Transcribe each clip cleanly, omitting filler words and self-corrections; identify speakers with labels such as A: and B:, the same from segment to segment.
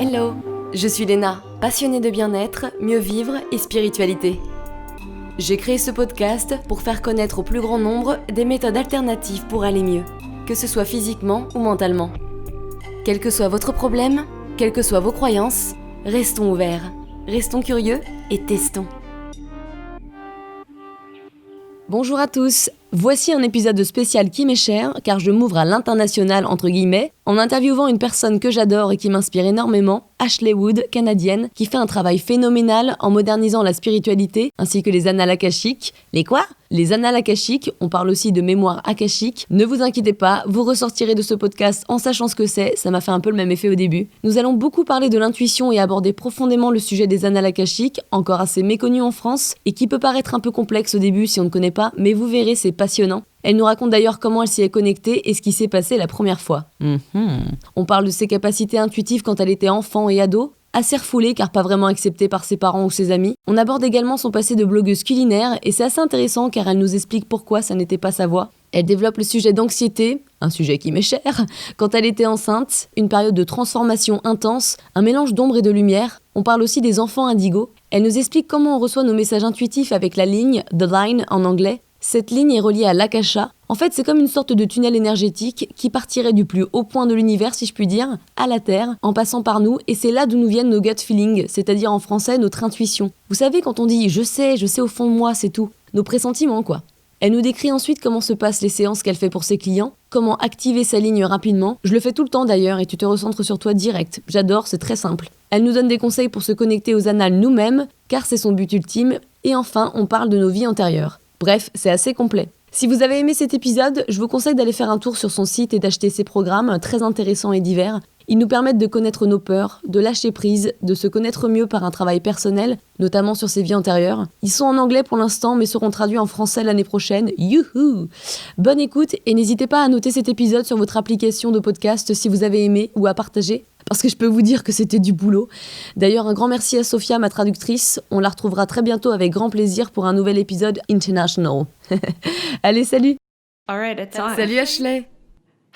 A: Hello, je suis Léna, passionnée de bien-être, mieux vivre et spiritualité. J'ai créé ce podcast pour faire connaître au plus grand nombre des méthodes alternatives pour aller mieux, que ce soit physiquement ou mentalement. Quel que soit votre problème, quelles que soient vos croyances, restons ouverts, restons curieux et testons. Bonjour à tous, voici un épisode spécial qui m'est cher car je m'ouvre à l'international entre guillemets en interviewant une personne que j'adore et qui m'inspire énormément, Ashley Wood, canadienne, qui fait un travail phénoménal en modernisant la spiritualité ainsi que les annales akashiques. Les quoi ? Les annales akashiques, on parle aussi de mémoire akashique. Ne vous inquiétez pas, vous ressortirez de ce podcast en sachant ce que c'est, ça m'a fait un peu le même effet au début. Nous allons beaucoup parler de l'intuition et aborder profondément le sujet des annales akashiques, encore assez méconnu en France et qui peut paraître un peu complexe au début si on ne connaît pas, mais vous verrez, c'est passionnant. Elle nous raconte d'ailleurs comment elle s'y est connectée et ce qui s'est passé la première fois. On parle de ses capacités intuitives quand elle était enfant et ado, assez refoulée car pas vraiment acceptée par ses parents ou ses amis. On aborde également son passé de blogueuse culinaire et c'est assez intéressant car elle nous explique pourquoi ça n'était pas sa voie. Elle développe le sujet d'anxiété, un sujet qui m'est cher, quand elle était enceinte, une période de transformation intense, un mélange d'ombre et de lumière. On parle aussi des enfants indigos. Elle nous explique comment on reçoit nos messages intuitifs avec la ligne, the line en anglais. Cette ligne est reliée à l'akasha. En fait, c'est comme une sorte de tunnel énergétique qui partirait du plus haut point de l'univers, si je puis dire, à la Terre, en passant par nous, et c'est là d'où nous viennent nos gut feelings, c'est-à-dire en français notre intuition. Vous savez, quand on dit « je sais au fond de moi, c'est tout », nos pressentiments quoi. Elle nous décrit ensuite comment se passent les séances qu'elle fait pour ses clients, comment activer sa ligne rapidement. Je le fais tout le temps d'ailleurs et tu te recentres sur toi direct. J'adore, c'est très simple. Elle nous donne des conseils pour se connecter aux annales nous-mêmes, car c'est son but ultime. Et enfin, on parle de nos vies antérieures. Bref, c'est assez complet. Si vous avez aimé cet épisode, je vous conseille d'aller faire un tour sur son site et d'acheter ses programmes très intéressants et divers. Ils nous permettent de connaître nos peurs, de lâcher prise, de se connaître mieux par un travail personnel, notamment sur ses vies antérieures. Ils sont en anglais pour l'instant, mais seront traduits en français l'année prochaine. Youhou ! Bonne écoute et n'hésitez pas à noter cet épisode sur votre application de podcast si vous avez aimé ou à partager, parce que je peux vous dire que c'était du boulot. D'ailleurs, un grand merci à Sophia, ma traductrice. On la retrouvera très bientôt avec grand plaisir pour un nouvel épisode international. Allez, salut!
B: All right, it's on.
A: Salut Ashley!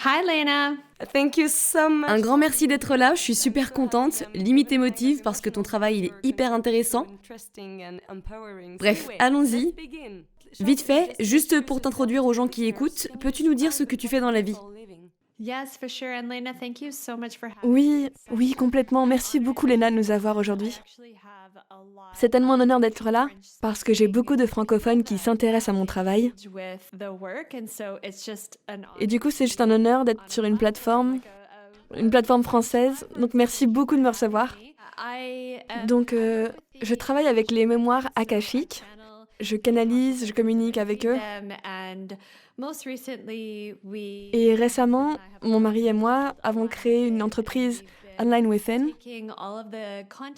B: Hi, Lena.
A: Thank you so much. Un grand merci d'être là, je suis super contente, limite émotive parce que ton travail il est hyper intéressant. Bref, allons-y. Vite fait, juste pour t'introduire aux gens qui écoutent, peux-tu nous dire ce que tu fais dans la vie ?
B: Yes, for sure. And Lena, thank you so much for having
C: Oui, complètement. Merci beaucoup, Léna, de nous avoir aujourd'hui. C'est tellement un honneur d'être là, parce que j'ai beaucoup de francophones qui s'intéressent à mon travail. Et du coup, c'est juste un honneur d'être sur une plateforme française. Donc, merci beaucoup de me recevoir. Donc, je travaille avec les mémoires akashiques. Je canalise, je communique avec eux. Et récemment, mon mari et moi avons créé une entreprise Align Within.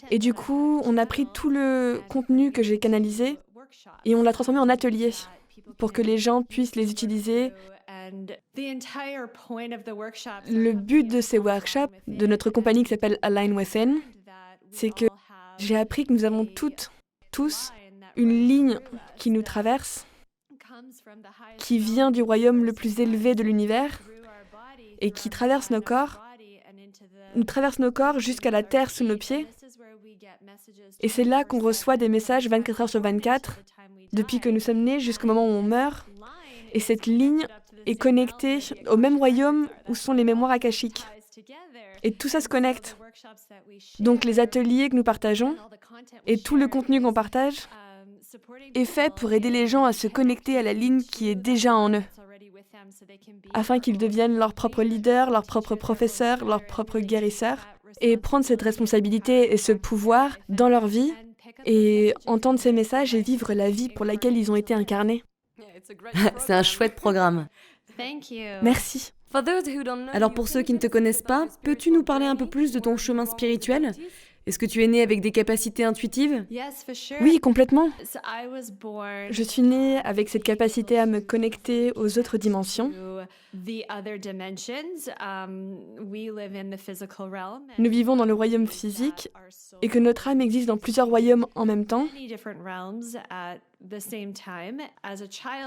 C: Et du coup, on a pris tout le contenu que j'ai canalisé et on l'a transformé en atelier pour que les gens puissent les utiliser. Le but de ces workshops, de notre compagnie qui s'appelle Align Within, c'est que j'ai appris que nous avons tous, une ligne qui nous traverse, qui vient du royaume le plus élevé de l'univers et qui traverse nos corps. Nous traverse nos corps jusqu'à la terre sous nos pieds. Et c'est là qu'on reçoit des messages 24 heures sur 24, depuis que nous sommes nés jusqu'au moment où on meurt. Et cette ligne est connectée au même royaume où sont les mémoires akashiques. Et tout ça se connecte. Donc les ateliers que nous partageons et tout le contenu qu'on partage est fait pour aider les gens à se connecter à la ligne qui est déjà en eux, afin qu'ils deviennent leurs propres leaders, leurs propres professeurs, leurs propres guérisseurs, et prendre cette responsabilité et ce pouvoir dans leur vie, et entendre ces messages et vivre la vie pour laquelle ils ont été incarnés.
A: C'est un chouette programme.
C: Merci.
A: Alors pour ceux qui ne te connaissent pas, peux-tu nous parler un peu plus de ton chemin spirituel ? Est-ce que tu es née avec des capacités intuitives ?
C: Oui, complètement. Je suis née avec cette capacité à me connecter aux autres dimensions. Nous vivons dans le royaume physique et que notre âme existe dans plusieurs royaumes en même temps.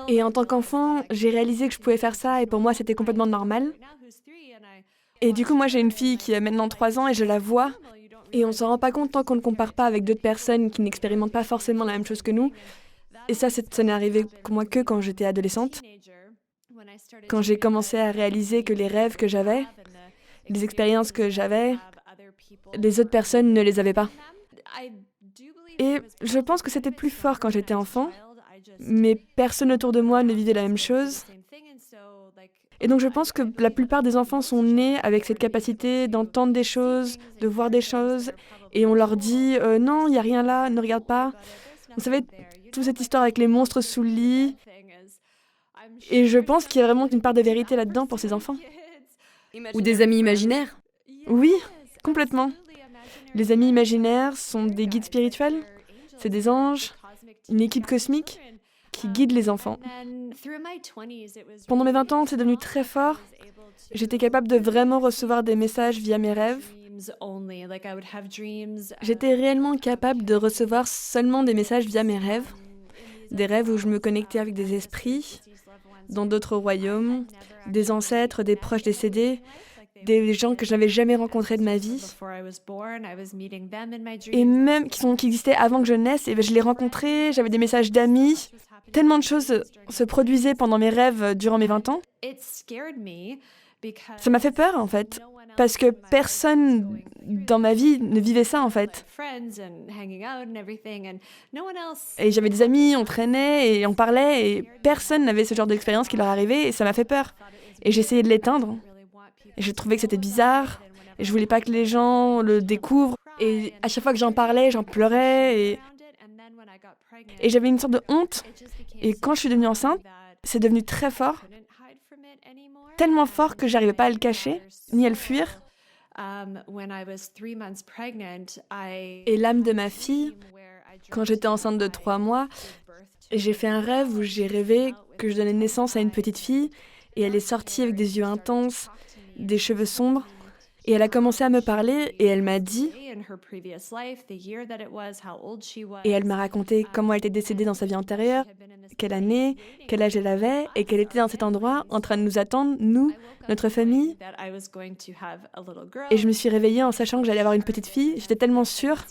C: Et en tant qu'enfant, j'ai réalisé que je pouvais faire ça et pour moi, c'était complètement normal. Et du coup, moi, j'ai une fille qui a maintenant 3 ans et je la vois Et on s'en rend pas compte tant qu'on ne compare pas avec d'autres personnes qui n'expérimentent pas forcément la même chose que nous. Et ça n'est arrivé pour moi que quand j'étais adolescente. Quand j'ai commencé à réaliser que les rêves que j'avais, les expériences que j'avais, les autres personnes ne les avaient pas. Et je pense que c'était plus fort quand j'étais enfant, mais personne autour de moi ne vivait la même chose. Et donc je pense que la plupart des enfants sont nés avec cette capacité d'entendre des choses, de voir des choses, et on leur dit non, il n'y a rien là, ne regarde pas. Vous savez, toute cette histoire avec les monstres sous le lit. Et je pense qu'il y a vraiment une part de vérité là-dedans pour ces enfants.
A: Ou des amis imaginaires?
C: Oui, complètement. Les amis imaginaires sont des guides spirituels, c'est des anges, une équipe cosmique qui guide les enfants. Pendant mes 20 ans, c'est devenu très fort. J'étais capable de vraiment recevoir des messages via mes rêves. J'étais réellement capable de recevoir seulement des messages via mes rêves. Des rêves où je me connectais avec des esprits, dans d'autres royaumes, des ancêtres, des proches décédés, des gens que je n'avais jamais rencontrés de ma vie, et même qui existaient avant que je naisse, et je les rencontrais, j'avais des messages d'amis. Tellement de choses se produisaient pendant mes rêves durant mes 20 ans. Ça m'a fait peur, en fait, parce que personne dans ma vie ne vivait ça, en fait. Et j'avais des amis, on traînait et on parlait, et personne n'avait ce genre d'expérience qui leur arrivait, et ça m'a fait peur. Et j'essayais de l'éteindre. Et je trouvais que c'était bizarre, et je voulais pas que les gens le découvrent. Et à chaque fois que j'en parlais, j'en pleurais, et j'avais une sorte de honte. Et quand je suis devenue enceinte, c'est devenu très fort. Tellement fort que j'arrivais pas à le cacher, ni à le fuir. Et l'âme de ma fille, quand j'étais enceinte de 3 mois, j'ai fait un rêve où j'ai rêvé que je donnais naissance à une petite fille, et elle est sortie avec des yeux intenses, des cheveux sombres, et elle a commencé à me parler, et elle m'a dit, et elle m'a raconté comment elle était décédée dans sa vie antérieure, quelle année, quel âge elle avait, et qu'elle était dans cet endroit en train de nous attendre, nous, notre famille. Et je me suis réveillée en sachant que j'allais avoir une petite fille, j'étais tellement sûre.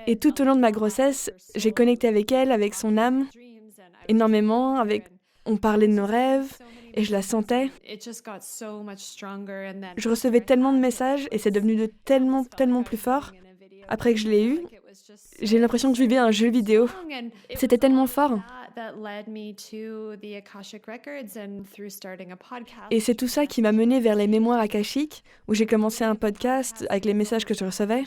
C: Et tout au long de ma grossesse, j'ai connecté avec elle, avec son âme, énormément, on parlait de nos rêves, et je la sentais. Je recevais tellement de messages, et c'est devenu tellement plus fort. Après que je l'ai eu, j'ai l'impression que je vivais un jeu vidéo. C'était tellement fort. Et c'est tout ça qui m'a menée vers les mémoires akashiques, où j'ai commencé un podcast avec les messages que je recevais.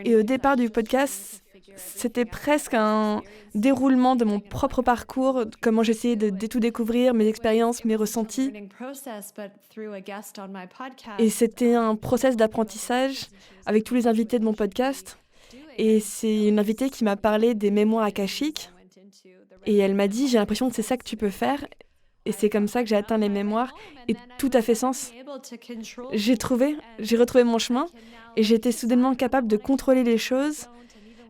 C: Et au départ du podcast, c'était presque un déroulement de mon propre parcours, comment j'essayais de tout découvrir, mes expériences, mes ressentis. Et c'était un process d'apprentissage avec tous les invités de mon podcast. Et c'est une invitée qui m'a parlé des mémoires akashiques. Et elle m'a dit, j'ai l'impression que c'est ça que tu peux faire. Et c'est comme ça que j'ai atteint les mémoires. Et tout a fait sens. J'ai retrouvé mon chemin. Et j'étais soudainement capable de contrôler les choses.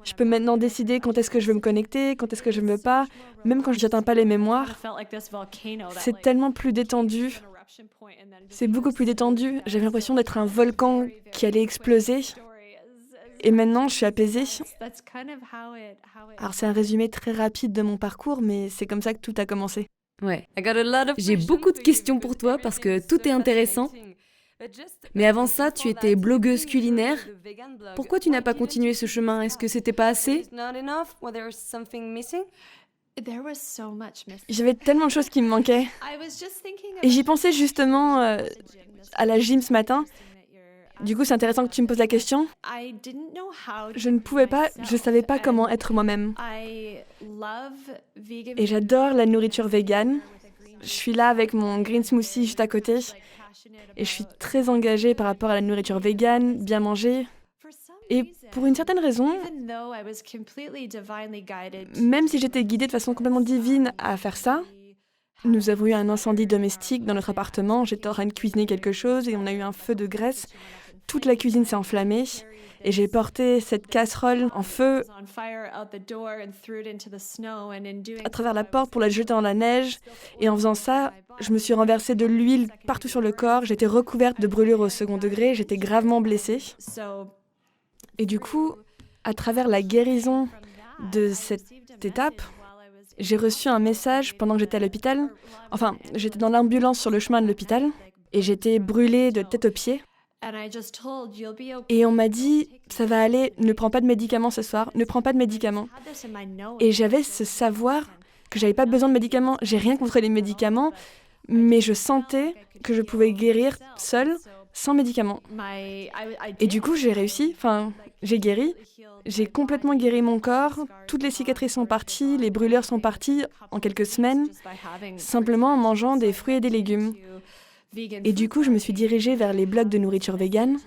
C: Je peux maintenant décider quand est-ce que je veux me connecter, quand est-ce que je ne veux pas, même quand je n'atteins pas les mémoires. C'est tellement plus détendu. C'est beaucoup plus détendu. J'avais l'impression d'être un volcan qui allait exploser. Et maintenant, je suis apaisée. Alors, c'est un résumé très rapide de mon parcours, mais c'est comme ça que tout a commencé.
A: Ouais. J'ai beaucoup de questions pour toi parce que tout est intéressant. Mais avant ça, tu étais blogueuse culinaire. Pourquoi tu n'as pas continué ce chemin? Est-ce que c'était pas assez?
C: J'avais tellement de choses qui me manquaient. Et j'y pensais justement à la gym ce matin. Du coup, c'est intéressant que tu me poses la question. Je ne savais pas comment être moi-même. Et j'adore la nourriture végane. Je suis là avec mon green smoothie juste à côté. Et je suis très engagée par rapport à la nourriture végane, bien manger. Et pour une certaine raison, même si j'étais guidée de façon complètement divine à faire ça, nous avons eu un incendie domestique dans notre appartement. J'étais en train de cuisiner quelque chose et on a eu un feu de graisse. toute la cuisine s'est enflammée et j'ai porté cette casserole en feu à travers la porte pour la jeter dans la neige. Et en faisant ça, je me suis renversé de l'huile partout sur le corps. J'étais recouverte de brûlures au second degré. J'étais gravement blessée. Et du coup, à travers la guérison de cette étape, j'ai reçu un message pendant que j'étais à l'hôpital. Enfin, j'étais dans l'ambulance sur le chemin de l'hôpital et j'étais brûlée de tête aux pieds. Et on m'a dit, ça va aller, ne prends pas de médicaments ce soir, ne prends pas de médicaments. Et j'avais ce savoir que j'avais pas besoin de médicaments. J'ai rien contre les médicaments, mais je sentais que je pouvais guérir seule, sans médicaments. Et du coup, j'ai réussi, j'ai guéri. J'ai complètement guéri mon corps, toutes les cicatrices sont parties, les brûlures sont parties en quelques semaines, simplement en mangeant des fruits et des légumes. Et du coup, je me suis dirigée vers les blogs de nourriture végane.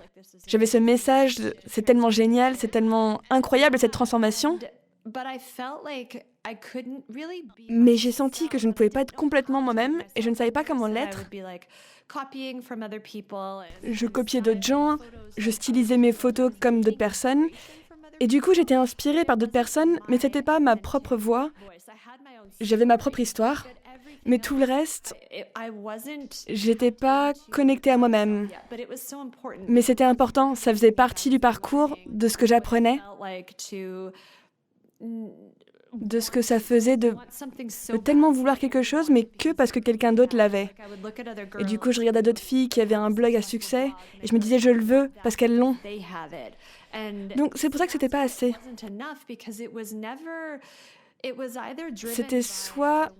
C: J'avais ce message, c'est tellement génial, c'est tellement incroyable cette transformation. Mais j'ai senti que je ne pouvais pas être complètement moi-même et je ne savais pas comment l'être. Je copiais d'autres gens, je stylisais mes photos comme d'autres personnes. Et du coup, j'étais inspirée par d'autres personnes, mais c'était pas ma propre voix. J'avais ma propre histoire. Mais tout le reste, j'étais pas connectée à moi-même. Mais c'était important, ça faisait partie du parcours, de ce que j'apprenais, de ce que ça faisait de tellement vouloir quelque chose, mais que parce que quelqu'un d'autre l'avait. Et du coup, je regardais d'autres filles qui avaient un blog à succès, et je me disais, je le veux, parce qu'elles l'ont. Donc c'est pour ça que c'était pas assez. C'était soit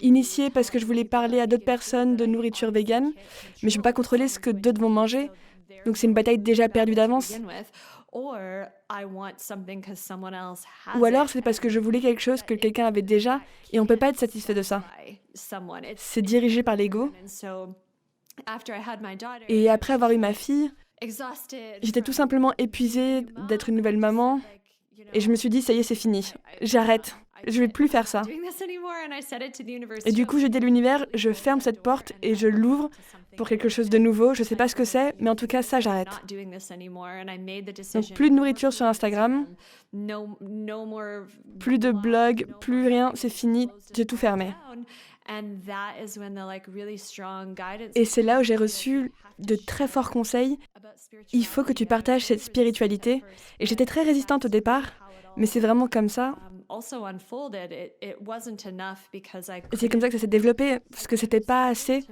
C: initié parce que je voulais parler à d'autres personnes de nourriture végane, mais je ne peux pas contrôler ce que d'autres vont manger. Donc c'est une bataille déjà perdue d'avance. Ou alors c'est parce que je voulais quelque chose que quelqu'un avait déjà et on ne peut pas être satisfait de ça. C'est dirigé par l'ego. Et après avoir eu ma fille, j'étais tout simplement épuisée d'être une nouvelle maman et je me suis dit, ça y est, c'est fini. J'arrête. Je ne vais plus faire ça. Et du coup, j'ai dit à l'univers, je ferme cette porte et je l'ouvre pour quelque chose de nouveau. Je ne sais pas ce que c'est, mais en tout cas, ça, j'arrête. Donc, plus de nourriture sur Instagram, plus de blog, plus rien, c'est fini, j'ai tout fermé. Et c'est là où j'ai reçu de très forts conseils. Il faut que tu partages cette spiritualité. Et j'étais très résistante au départ, mais c'est vraiment comme ça. C'est comme ça que ça s'est développé, parce que c'était pas assez,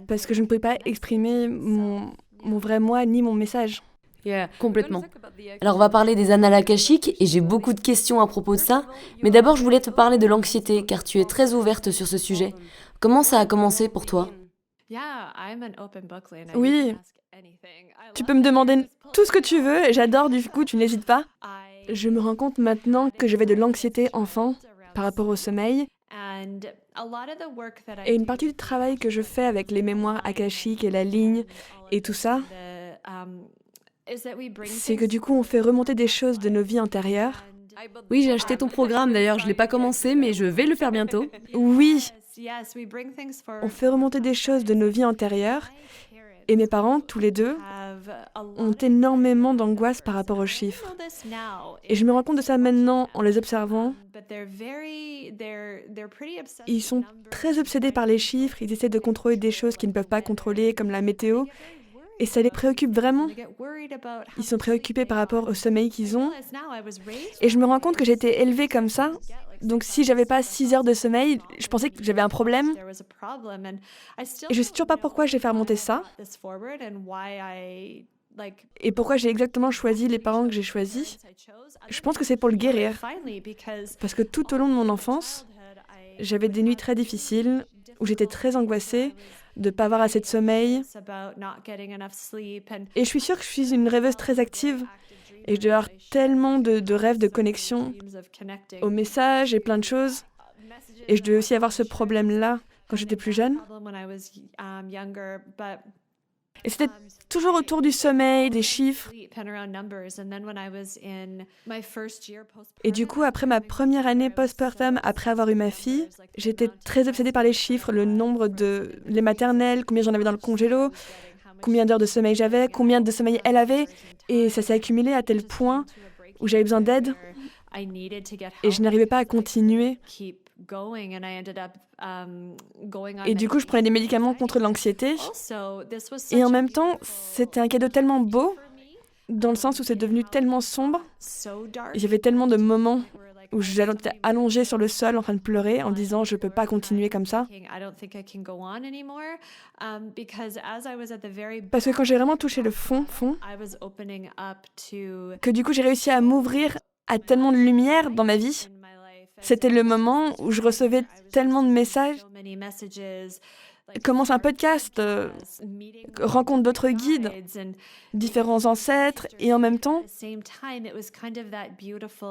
C: parce que je ne pouvais pas exprimer mon vrai moi ni mon message.
A: Complètement. Alors on va parler des annales akashiques et j'ai beaucoup de questions à propos de ça, mais d'abord je voulais te parler de l'anxiété car tu es très ouverte sur ce sujet. Comment ça a commencé pour toi ?
C: Oui, tu peux me demander tout ce que tu veux et j'adore, du coup tu n'hésites pas. Je me rends compte maintenant que j'avais de l'anxiété enfant par rapport au sommeil. Et une partie du travail que je fais avec les mémoires akashiques et la ligne et tout ça, c'est que du coup on fait remonter des choses de nos vies antérieures.
A: Oui, j'ai acheté ton programme d'ailleurs, je ne l'ai pas commencé, mais je vais le faire bientôt.
C: Oui, on fait remonter des choses de nos vies antérieures. Et mes parents, tous les deux, ont énormément d'angoisse par rapport aux chiffres. Et je me rends compte de ça maintenant en les observant. Ils sont très obsédés par les chiffres, ils essaient de contrôler des choses qu'ils ne peuvent pas contrôler, comme la météo. Et ça les préoccupe vraiment. Ils sont préoccupés par rapport au sommeil qu'ils ont. Et je me rends compte que j'ai été élevée comme ça. Donc si j'avais pas 6 heures de sommeil, je pensais que j'avais un problème. Et je sais toujours pas pourquoi j'ai fait remonter ça. Et pourquoi j'ai exactement choisi les parents que j'ai choisis. Je pense que c'est pour le guérir. Parce que tout au long de mon enfance, j'avais des nuits très difficiles, où j'étais très angoissée de ne pas avoir assez de sommeil. Et je suis sûre que je suis une rêveuse très active. Et je devais avoir tellement de rêves de connexion aux messages et plein de choses. Et je devais aussi avoir ce problème-là quand j'étais plus jeune. Et c'était toujours autour du sommeil, des chiffres. Et du coup, après ma première année postpartum, après avoir eu ma fille, j'étais très obsédée par les chiffres, le nombre de les maternelles, combien j'en avais dans le congélo, combien d'heures de sommeil j'avais, combien de sommeil elle avait, et ça s'est accumulé à tel point où j'avais besoin d'aide et je n'arrivais pas à continuer. Et du coup, je prenais des médicaments contre l'anxiété. Et en même temps, c'était un cadeau tellement beau, dans le sens où c'est devenu tellement sombre. Il y avait tellement de moments où j'étais allongée sur le sol en train de pleurer en disant « je ne peux pas continuer comme ça ». Parce que quand j'ai vraiment touché le fond, que du coup j'ai réussi à m'ouvrir à tellement de lumière dans ma vie, c'était le moment où je recevais tellement de messages. Commence un podcast, rencontre d'autres guides, différents ancêtres, et en même temps,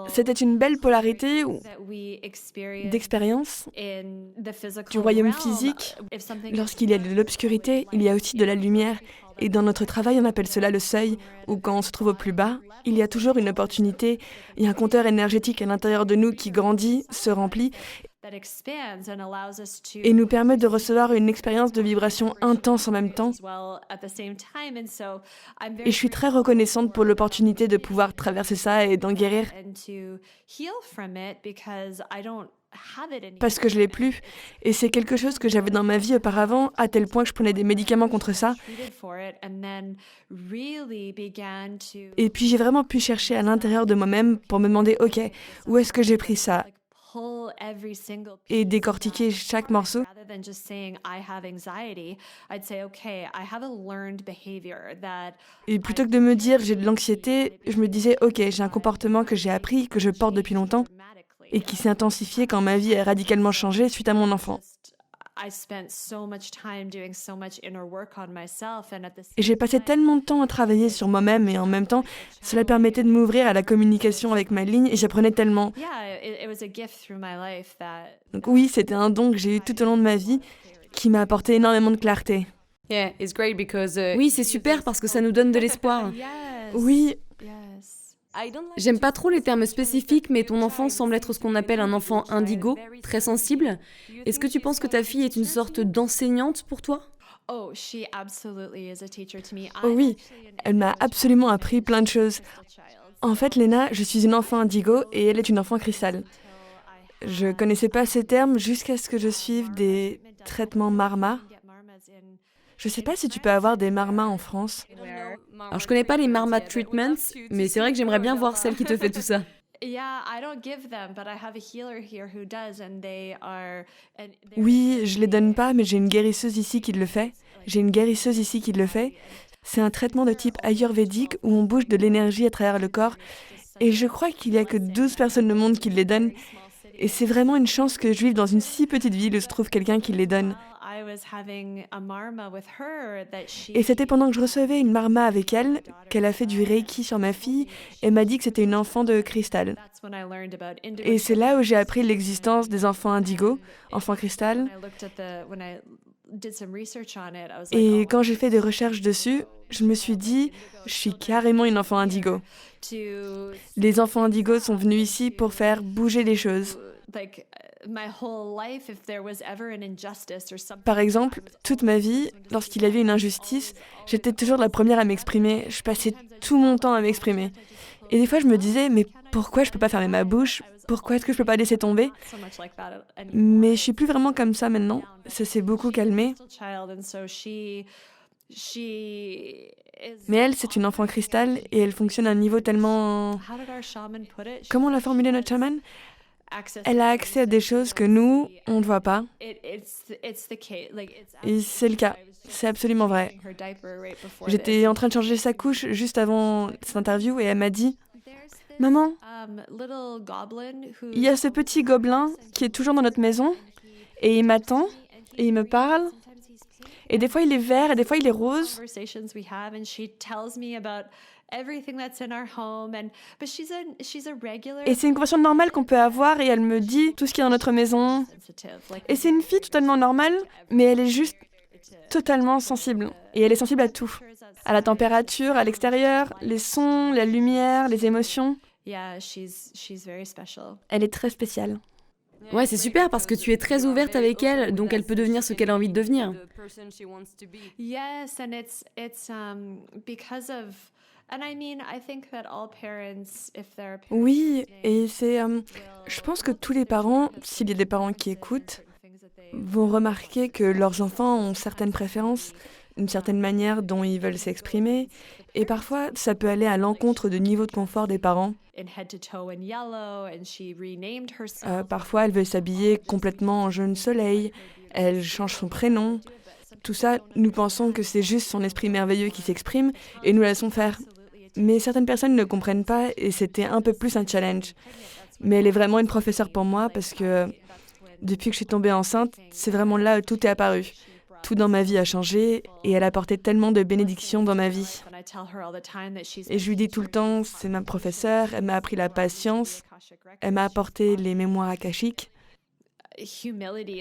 C: c'était une belle polarité d'expérience du royaume physique. Lorsqu'il y a de l'obscurité, il y a aussi de la lumière. Et dans notre travail, on appelle cela le seuil, où quand on se trouve au plus bas, il y a toujours une opportunité, il y a un compteur énergétique à l'intérieur de nous qui grandit, se remplit, et nous permet de recevoir une expérience de vibration intense en même temps. Et je suis très reconnaissante pour l'opportunité de pouvoir traverser ça et d'en guérir. Parce que je l'ai plus. Et c'est quelque chose que j'avais dans ma vie auparavant, à tel point que je prenais des médicaments contre ça. Et puis j'ai vraiment pu chercher à l'intérieur de moi-même pour me demander, ok, où est-ce que j'ai pris ça ? Et décortiquer chaque morceau. Et plutôt que de me dire j'ai de l'anxiété, je me disais ok, j'ai un comportement que j'ai appris, que je porte depuis longtemps et qui s'est intensifié quand ma vie a radicalement changé suite à mon enfant. Et j'ai passé tellement de temps à travailler sur moi-même et en même temps, cela permettait de m'ouvrir à la communication avec ma ligne et j'apprenais tellement. Donc oui, c'était un don que j'ai eu tout au long de ma vie qui m'a apporté énormément de clarté.
A: Oui, c'est super parce que ça nous donne de l'espoir.
C: Oui.
A: J'aime pas trop les termes spécifiques, mais ton enfant semble être ce qu'on appelle un enfant indigo, très sensible. Est-ce que tu penses que ta fille est une sorte d'enseignante pour toi ?
C: Oh oui, elle m'a absolument appris plein de choses. En fait, Lena, je suis une enfant indigo et elle est une enfant cristal. Je connaissais pas ces termes jusqu'à ce que je suive des traitements Marma. Je sais pas si tu peux avoir des Marma en France.
A: Alors je connais pas les Marma Treatments, mais c'est vrai que j'aimerais bien voir celle qui te fait tout ça.
C: Oui, je les donne pas, mais j'ai une guérisseuse ici qui le fait. C'est un traitement de type ayurvédique où on bouge de l'énergie à travers le corps. Et je crois qu'il y a que 12 personnes au monde qui les donnent. Et c'est vraiment une chance que je vive dans une si petite ville où se trouve quelqu'un qui les donne. Et c'était pendant que je recevais une marma avec elle, qu'elle a fait du Reiki sur ma fille et m'a dit que c'était une enfant de cristal. Et c'est là où j'ai appris l'existence des enfants indigo, enfants cristal. Et quand j'ai fait des recherches dessus, je me suis dit, je suis carrément une enfant indigo. Les enfants indigos sont venus ici pour faire bouger les choses. Par exemple, toute ma vie, lorsqu'il y avait une injustice, j'étais toujours la première à m'exprimer. Je passais tout mon temps à m'exprimer. Et des fois, je me disais, mais pourquoi je peux pas fermer ma bouche ? Pourquoi est-ce que je peux pas laisser tomber ? Mais je suis plus vraiment comme ça maintenant. Ça s'est beaucoup calmé. Mais elle, c'est une enfant cristal et elle fonctionne à un niveau tellement... Comment l'a formulé notre chaman ? Elle a accès à des choses que nous, on ne voit pas. Et c'est le cas. C'est absolument vrai. J'étais en train de changer sa couche juste avant cette interview et elle m'a dit « Maman, il y a ce petit gobelin qui est toujours dans notre maison et il m'attend et il me parle. Et des fois il est vert et des fois il est rose. » Et c'est une conversation normale qu'on peut avoir et elle me dit tout ce qui est dans notre maison. Et c'est une fille totalement normale, mais elle est juste totalement sensible. Et elle est sensible à tout. À la température, à l'extérieur, les sons, la lumière, les émotions. Elle est très spéciale.
A: Ouais, c'est super parce que tu es très ouverte avec elle, donc elle peut devenir ce qu'elle a envie de devenir.
B: Yes, and it's because of, and I mean, I think that all parents, if they're parents
C: Oui, et
B: listening,
C: je pense que tous les parents, s'il y a des parents qui écoutent, vont remarquer que leurs enfants ont certaines préférences, une certaine manière dont ils veulent s'exprimer, et parfois ça peut aller à l'encontre du niveau de confort des parents.
B: in head to toe in yellow, and she renamed herself.
C: Parfois elle veut s'habiller complètement en jaune soleil, elle change son prénom. Tout ça, nous pensons que c'est juste son esprit merveilleux qui s'exprime et nous la laissons faire. Mais certaines personnes ne comprennent pas et c'était un peu plus un challenge. Mais elle est vraiment une professeure pour moi parce que depuis que je suis tombée enceinte, c'est vraiment là où tout est apparu. Tout dans ma vie a changé et elle a apporté tellement de bénédictions dans ma vie. Et je lui dis tout le temps, c'est ma professeure, elle m'a appris la patience, elle m'a apporté les mémoires akashiques,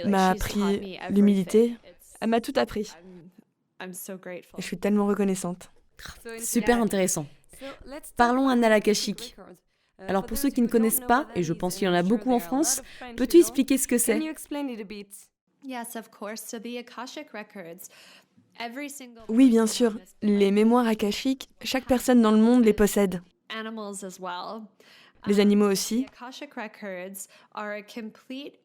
C: m'a appris l'humilité, elle m'a tout appris. Et je suis tellement reconnaissante.
A: Super intéressant. Parlons annales akashiques. Alors pour ceux qui ne connaissent pas, et je pense qu'il y en a beaucoup en France, peux-tu expliquer ce que c'est ?
B: Yes, of course. So the Akashic records, every single
C: Oui, bien sûr, les mémoires akashiques, chaque personne dans le monde les possède.
B: animals as well.
C: Les animaux aussi.
B: The Akashic records are a complete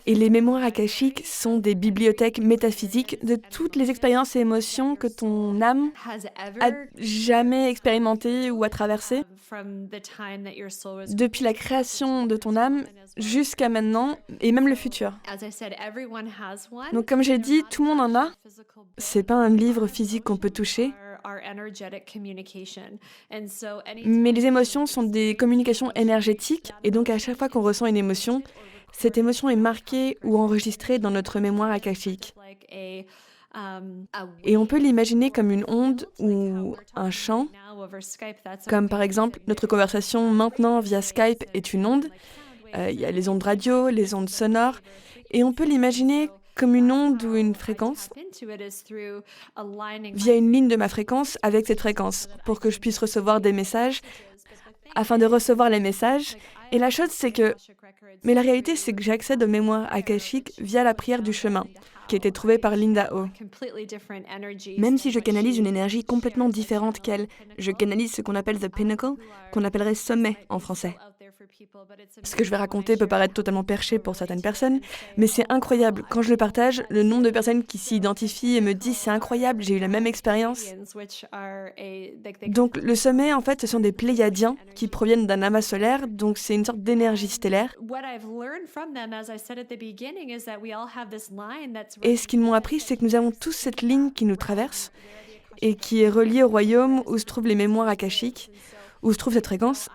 C: Et les mémoires akashiques sont des bibliothèques métaphysiques de toutes les expériences et émotions que ton âme
B: has
C: a
B: ever
C: jamais expérimentées ou a traversées,
B: from the time that your soul was.
C: depuis la création de ton âme jusqu'à maintenant et même le futur.
B: As I said, everyone has one.
C: Donc comme j'ai dit, tout le monde en a.
B: Physical
C: C'est pas un livre physique qu'on peut toucher,
B: are energetic communication. And so any
C: mais les émotions sont des communications énergétiques et donc à chaque fois qu'on ressent une émotion, cette émotion est marquée ou enregistrée dans notre mémoire akashique.
B: like a
C: Et on peut l'imaginer comme une onde ou un chant,
B: now over Skype, that's
C: comme par exemple notre conversation maintenant via Skype est une onde. Il y a les ondes radio, les ondes sonores, et on peut l'imaginer comme une onde ou une fréquence
B: into it is through aligning
C: via une ligne de ma fréquence avec cette fréquence pour que je puisse recevoir des messages, afin de recevoir les messages. Et la chose, c'est que... Mais la réalité, c'est que j'accède aux mémoires akashiques via la prière du chemin, qui a été trouvée par Linda Ho.
B: completely different energies.
C: Même si je canalise une énergie complètement différente qu'elle, je canalise ce qu'on appelle the pinnacle, qu'on appellerait sommet en français. Ce que je vais raconter peut paraître totalement perché pour certaines personnes, mais c'est incroyable. Quand je le partage, le nombre de personnes qui s'y identifient et me disent « c'est incroyable, j'ai eu la même expérience ». Donc le sommet, en fait, ce sont des pléiadiens qui proviennent d'un amas solaire, donc c'est une sorte d'énergie stellaire. Et ce qu'ils m'ont appris, c'est que nous avons tous cette ligne qui nous traverse et qui est reliée au royaume où se trouvent les mémoires akashiques, où se trouve cette fréquence.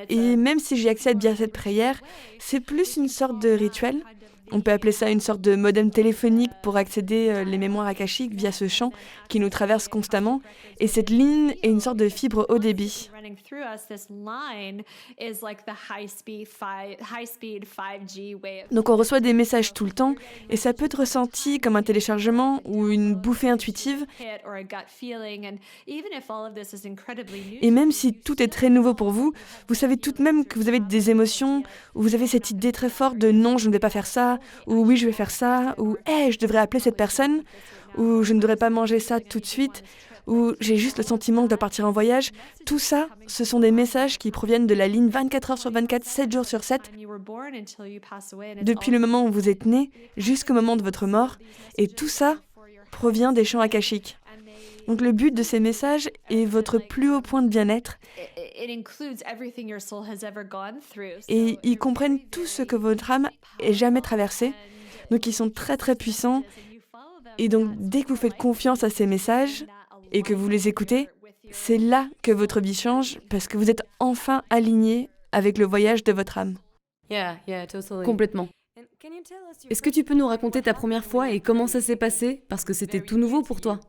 C: Et même si j'y accède via cette prière, c'est plus une sorte de rituel. On peut appeler ça une sorte de modem téléphonique pour accéder les mémoires akashiques via ce champ qui nous traverse constamment. Et cette ligne est une sorte de fibre haut débit. Donc on reçoit des messages tout le temps et ça peut être ressenti comme un téléchargement ou une bouffée intuitive. Et même si tout est très nouveau pour vous, vous savez tout de même que vous avez des émotions, où vous avez cette idée très forte de non, je ne vais pas faire ça, ou oui, je vais faire ça, ou hey, je devrais appeler cette personne, ou je ne devrais pas manger ça tout de suite, ou j'ai juste le sentiment que je dois partir en voyage. Tout ça, ce sont des messages qui proviennent de la ligne 24 heures sur 24, 7 jours sur 7, depuis le moment où vous êtes né jusqu'au moment de votre mort. Et tout ça provient des champs akashiques. Donc le but de ces messages est votre plus haut point de bien-être. Et ils comprennent tout ce que votre âme ait jamais traversé. Donc ils sont très très puissants. Et donc dès que vous faites confiance à ces messages et que vous les écoutez, c'est là que votre vie change parce que vous êtes enfin aligné avec le voyage de votre âme.
A: Complètement. Est-ce que tu peux nous raconter ta première fois et comment ça s'est passé? Parce que c'était tout nouveau pour toi.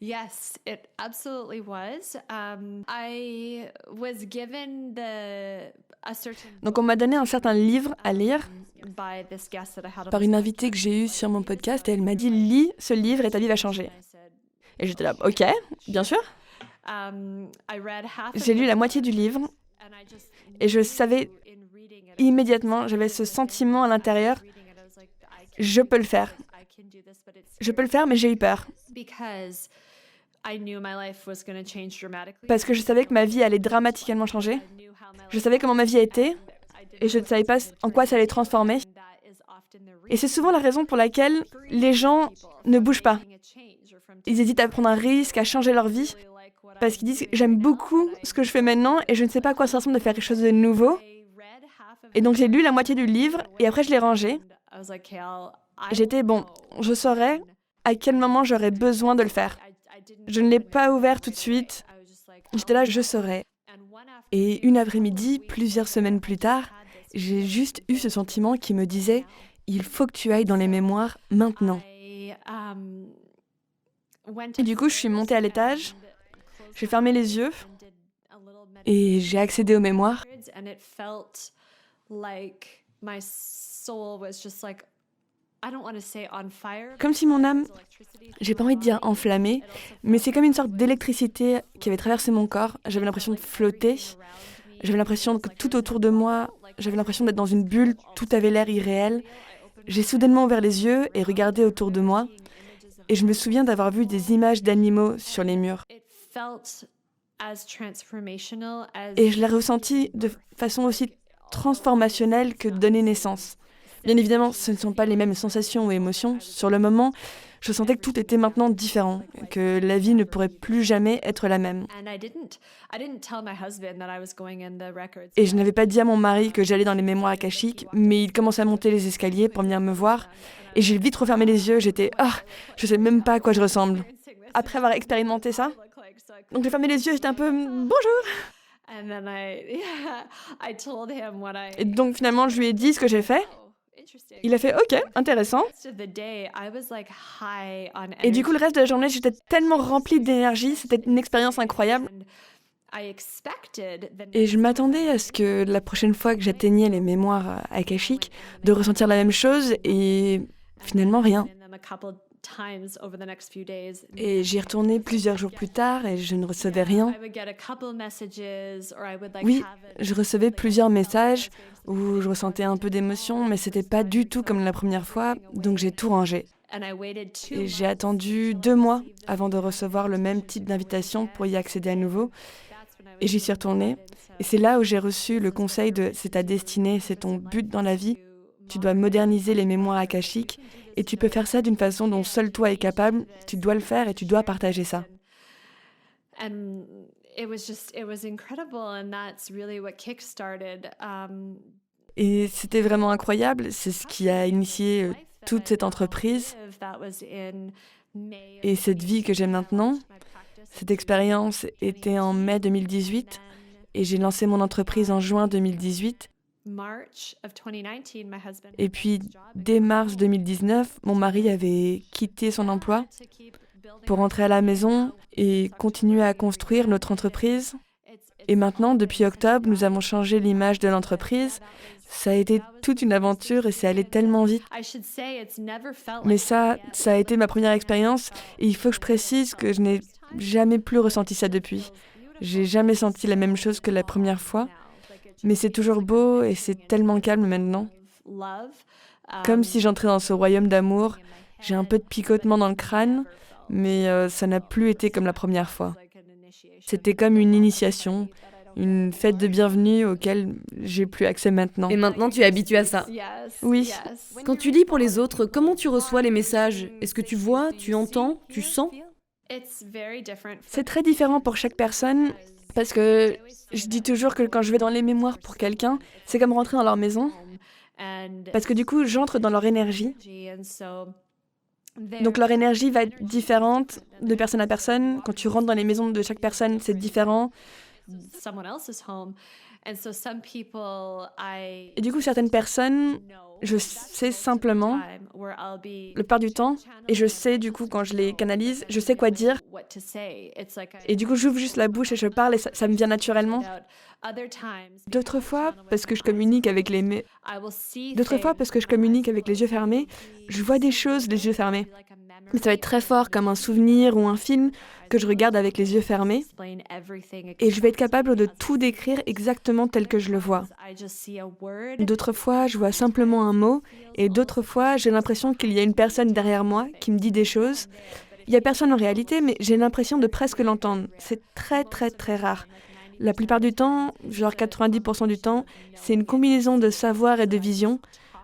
B: Yes, it absolutely was. I was given a certain
C: Donc on m'a donné un certain livre à lire
B: by this guest that I had
C: par une invitée que j'ai eue sur mon podcast et elle m'a dit « lis ce livre et ta vie va changer ». Et j'étais là « ok, bien sûr ».
B: I read half of
C: J'ai lu la moitié du livre
B: and I just
C: et je savais immédiatement, j'avais ce sentiment à l'intérieur, je peux le faire. Je peux le faire, mais j'ai eu peur. Parce que je savais que ma vie allait dramatiquement changer. Je savais comment ma vie a été, et je ne savais pas en quoi ça allait transformer. Et c'est souvent la raison pour laquelle les gens ne bougent pas. Ils hésitent à prendre un risque, à changer leur vie, parce qu'ils disent « j'aime beaucoup ce que je fais maintenant et je ne sais pas à quoi ça ressemble de faire quelque chose de nouveau ». Et donc j'ai lu la moitié du livre et après je l'ai rangé. J'étais bon, je saurais à quel moment j'aurais besoin de le faire. Je ne l'ai pas ouvert tout de suite. J'étais là, je saurais. Et une après-midi, plusieurs semaines plus tard, j'ai juste eu ce sentiment qui me disait « il faut que tu ailles dans les mémoires maintenant ». Et du coup, je suis montée à l'étage, j'ai fermé les yeux et j'ai accédé aux mémoires. Comme si mon âme, j'ai pas envie de dire enflammée, mais c'est comme une sorte d'électricité qui avait traversé mon corps. J'avais l'impression de flotter, j'avais l'impression que tout autour de moi, j'avais l'impression d'être dans une bulle, tout avait l'air irréel. J'ai soudainement ouvert les yeux et regardé autour de moi, et je me souviens d'avoir vu des images d'animaux sur les murs. Et je l'ai ressenti de façon aussi transformationnelle que donner naissance. Bien évidemment, ce ne sont pas les mêmes sensations ou émotions. Sur le moment, je sentais que tout était maintenant différent, que la vie ne pourrait plus jamais être la même. Et je n'avais pas dit à mon mari que j'allais dans les mémoires akashiques, mais il commençait à monter les escaliers pour venir me voir. Et j'ai vite refermé les yeux, j'étais « Ah, je sais même pas à quoi je ressemble ». Après avoir expérimenté ça, donc j'ai fermé les yeux, j'étais un peu « Bonjour ». Et donc finalement, je lui ai dit ce que j'ai fait. Il a fait « Ok, intéressant ». Et du coup, le reste de la journée, j'étais tellement remplie d'énergie, c'était une expérience incroyable. Et je m'attendais à ce que la prochaine fois que j'atteignais les mémoires akashiques, de ressentir la même chose et finalement rien. Et j'y retournais plusieurs jours plus tard et je ne recevais rien. Oui, je recevais plusieurs messages où je ressentais un peu d'émotion, mais c'était pas du tout comme la première fois, donc j'ai tout rangé. Et j'ai attendu 2 mois avant de recevoir le même type d'invitation pour y accéder à nouveau. Et j'y suis retournée. Et c'est là où j'ai reçu le conseil de « c'est ta destinée, c'est ton but dans la vie. Tu dois moderniser les mémoires akashiques et tu peux faire ça d'une façon dont seul toi est capable. Tu dois le faire et tu dois partager ça. » Et c'était vraiment incroyable. C'est ce qui a initié toute cette entreprise et cette vie que j'ai maintenant. Cette expérience était en mai 2018 et j'ai lancé mon entreprise en juin 2018. Et puis, dès mars 2019, mon mari avait quitté son emploi pour rentrer à la maison et continuer à construire notre entreprise. Et maintenant, depuis octobre, nous avons changé l'image de l'entreprise. Ça a été toute une aventure et c'est allé tellement vite. Mais ça a été ma première expérience et il faut que je précise que je n'ai jamais plus ressenti ça depuis. J'ai jamais senti la même chose que la première fois. Mais c'est toujours beau et c'est tellement calme maintenant. Comme si j'entrais dans ce royaume d'amour. J'ai un peu de picotement dans le crâne, mais ça n'a plus été comme la première fois. C'était comme une initiation, une fête de bienvenue auquel j'ai plus accès maintenant.
A: Et maintenant, tu es habitué à ça.
C: Oui.
A: Quand tu lis pour les autres, comment tu reçois les messages ? Est-ce que tu vois, tu entends, tu sens ?
C: C'est très différent pour chaque personne. Parce que je dis toujours que quand je vais dans les mémoires pour quelqu'un, c'est comme rentrer dans leur maison. Parce que du coup, j'entre dans leur énergie. Donc leur énergie va être différente de personne à personne. Quand tu rentres dans les maisons de chaque personne, c'est différent. Et du coup, certaines personnes, je sais simplement, la plupart du temps, et je sais du coup quand je les canalise, je sais quoi dire. Et du coup, j'ouvre juste la bouche et je parle et ça me vient naturellement. D'autres fois, parce que je communique avec les yeux fermés, je vois des choses les yeux fermés. Mais ça va être très fort, comme un souvenir ou un film que je regarde avec les yeux fermés. Et je vais être capable de tout décrire exactement tel que je le vois. D'autres fois, je vois simplement un mot, et d'autres fois, j'ai l'impression qu'il y a une personne derrière moi qui me dit des choses. Il n'y a personne en réalité, mais j'ai l'impression de presque l'entendre. C'est très très très rare. La plupart du temps, genre 90% du temps, c'est une combinaison de savoir et de vision.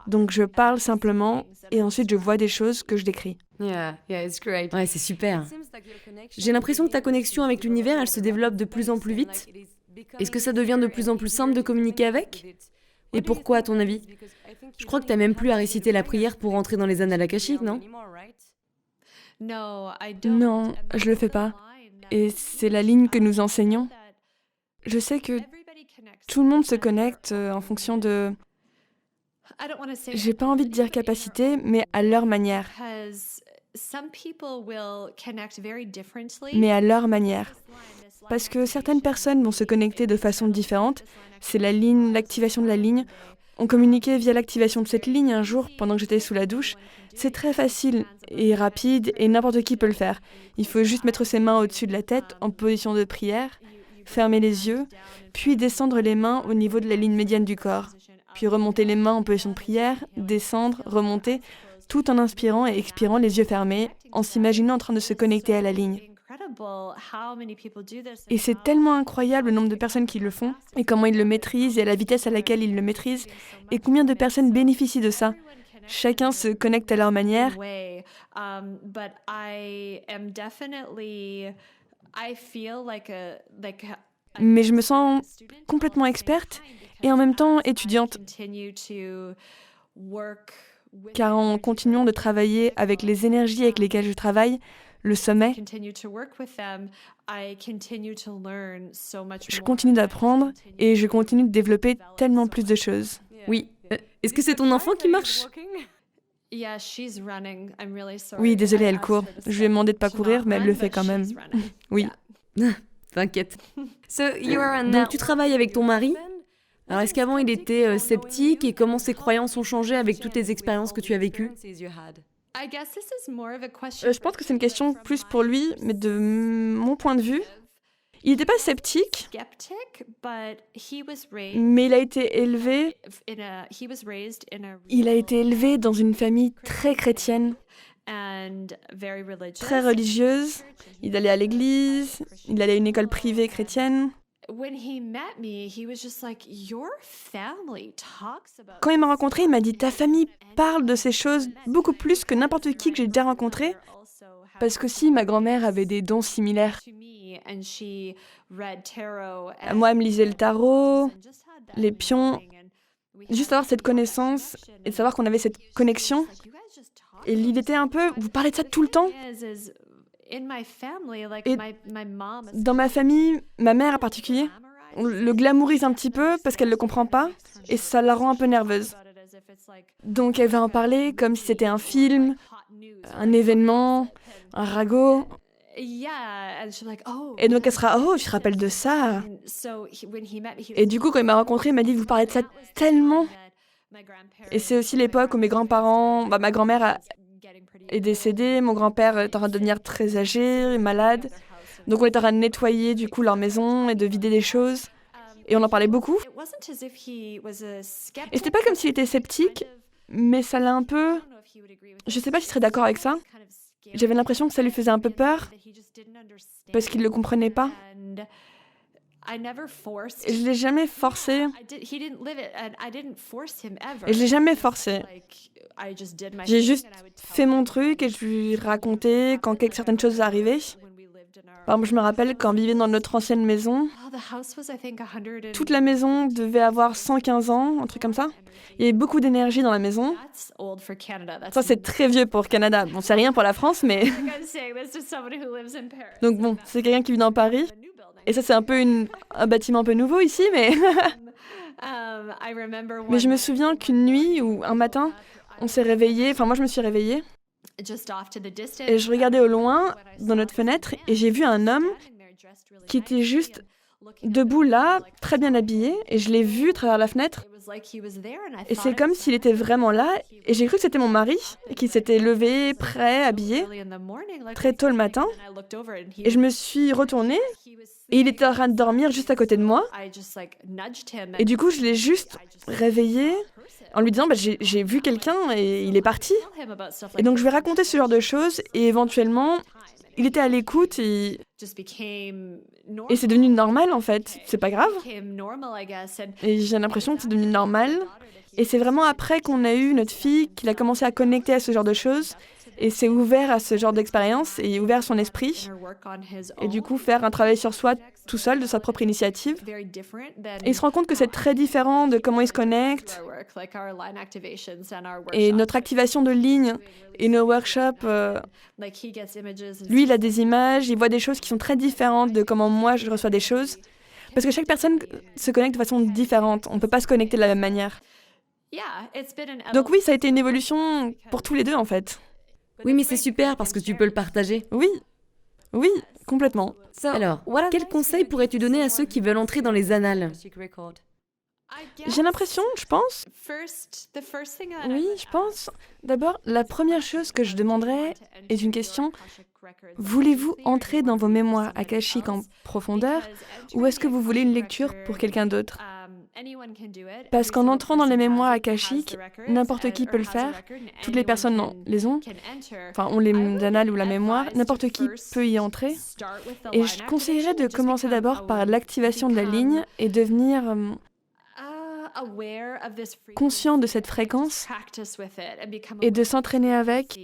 C: Donc je parle simplement et ensuite je vois des choses que je décris.
A: Yeah, it's great. Ouais, c'est super. J'ai l'impression que ta connexion avec l'univers, elle se développe de plus en plus vite. Est-ce que ça devient de plus en plus simple de communiquer avec ? Et pourquoi, à ton avis ? Je crois que t'as même plus à réciter la prière pour entrer dans les annales akashiques, non ?
C: Non, je le fais pas. Et c'est la ligne que nous enseignons. Je sais que tout le monde se connecte en fonction de... J'ai pas envie de dire capacité, mais à leur manière. Mais à leur manière. Parce que certaines personnes vont se connecter de façon différente. C'est la ligne, l'activation de la ligne. On communiquait via l'activation de cette ligne un jour pendant que j'étais sous la douche. C'est très facile et rapide et n'importe qui peut le faire. Il faut juste mettre ses mains au-dessus de la tête en position de prière, fermer les yeux, puis descendre les mains au niveau de la ligne médiane du corps. Puis remonter les mains en position de prière, descendre, remonter, tout en inspirant et expirant les yeux fermés, en s'imaginant en train de se connecter à la ligne. Et c'est tellement incroyable le nombre de personnes qui le font, et comment ils le maîtrisent, et à la vitesse à laquelle ils le maîtrisent, et combien de personnes bénéficient de ça. Chacun se connecte à leur manière. Mais je me sens complètement experte et en même temps étudiante. Car en continuant de travailler avec les énergies avec lesquelles je travaille, le sommet, je continue d'apprendre et je continue de développer tellement plus de choses.
A: Oui. Est-ce que c'est ton enfant qui marche ?
C: Oui, désolée, elle court. Je lui ai demandé de pas courir, mais elle le fait quand même. Oui.
A: T'inquiète. Donc tu travailles avec ton mari ? Alors est-ce qu'avant il était sceptique et comment ses croyances ont changé avec toutes les expériences que tu as vécues ?
C: Je pense que c'est une question plus pour lui, mais de mon point de vue, il n'était pas sceptique, mais il a été élevé dans une famille très chrétienne, très religieuse. Il allait à l'église, il allait à une école privée chrétienne. Quand il m'a rencontré, il m'a dit « Ta famille parle de ces choses beaucoup plus que n'importe qui que j'ai déjà rencontré. » Parce qu'aussi, ma grand-mère avait des dons similaires. Moi, elle me lisait le tarot, les pions. Juste avoir cette connaissance et de savoir qu'on avait cette connexion. Et l'idée était un peu « Vous parlez de ça tout le temps ?» Et dans ma famille, ma mère en particulier, on le glamourise un petit peu parce qu'elle ne le comprend pas et ça la rend un peu nerveuse. Donc elle va en parler comme si c'était un film, un événement, un ragot. Et donc elle sera « Oh, je te rappelle de ça !» Et du coup, quand il m'a rencontré, il m'a dit « Vous parlez de ça tellement !» Et c'est aussi l'époque où mes grands-parents, ma grand-mère est décédée, mon grand-père est en train de devenir très âgé, malade. Donc on est en train de nettoyer du coup leur maison et de vider des choses. Et on en parlait beaucoup. Et c'était pas comme s'il était sceptique, mais ça l'a un peu... Je sais pas s'il serait d'accord avec ça. J'avais l'impression que ça lui faisait un peu peur, parce qu'il le comprenait pas. Et je l'ai jamais forcé. Et je l'ai jamais forcé. J'ai juste fait mon truc et je lui racontais quand certaines choses arrivaient. Par exemple, je me rappelle quand on vivait dans notre ancienne maison, toute la maison devait avoir 115 ans, un truc comme ça. Il y avait beaucoup d'énergie dans la maison. Ça, c'est très vieux pour le Canada. Bon, c'est rien pour la France, mais... Donc bon, c'est quelqu'un qui vit dans Paris. Et ça, c'est un peu un bâtiment un peu nouveau ici, mais... Mais je me souviens qu'une nuit ou un matin, on s'est réveillés, enfin moi je me suis réveillée, et je regardais au loin, dans notre fenêtre, et j'ai vu un homme qui était juste debout là, très bien habillé, et je l'ai vu à travers la fenêtre. Et c'est comme s'il était vraiment là, et j'ai cru que c'était mon mari, qui s'était levé, prêt, habillé, très tôt le matin. Et je me suis retournée, et il était en train de dormir juste à côté de moi. Et du coup, je l'ai juste réveillé en lui disant j'ai vu quelqu'un et il est parti. Et donc, je vais raconter ce genre de choses, et éventuellement, il était à l'écoute, et c'est devenu normal en fait. C'est pas grave. Et j'ai l'impression que c'est devenu normal. Et c'est vraiment après qu'on a eu notre fille qu'il a commencé à connecter à ce genre de choses. Et s'est ouvert à ce genre d'expérience et ouvert son esprit. Et du coup, faire un travail sur soi tout seul, de sa propre initiative. Et il se rend compte que c'est très différent de comment il se connecte. Et notre activation de ligne et nos workshops, lui, il a des images, il voit des choses qui sont très différentes de comment moi, je reçois des choses. Parce que chaque personne se connecte de façon différente. On ne peut pas se connecter de la même manière. Donc oui, ça a été une évolution pour tous les deux, en fait.
A: Oui, mais c'est super parce que tu peux le partager.
C: Oui, complètement.
A: Alors, quel conseil pourrais-tu donner à ceux qui veulent entrer dans les annales?
C: J'ai l'impression, je pense. Oui, je pense. D'abord, la première chose que je demanderais est une question. Voulez-vous entrer dans vos mémoires akashiques en profondeur ou est-ce que vous voulez une lecture pour quelqu'un d'autre? Parce qu'en entrant dans les mémoires akashiques, n'importe qui peut le faire. Toutes les personnes les ont. Enfin, ont les annales ou la mémoire. N'importe qui peut y entrer. Et je conseillerais de commencer d'abord par l'activation de la ligne et devenir conscient de cette fréquence et de s'entraîner avec,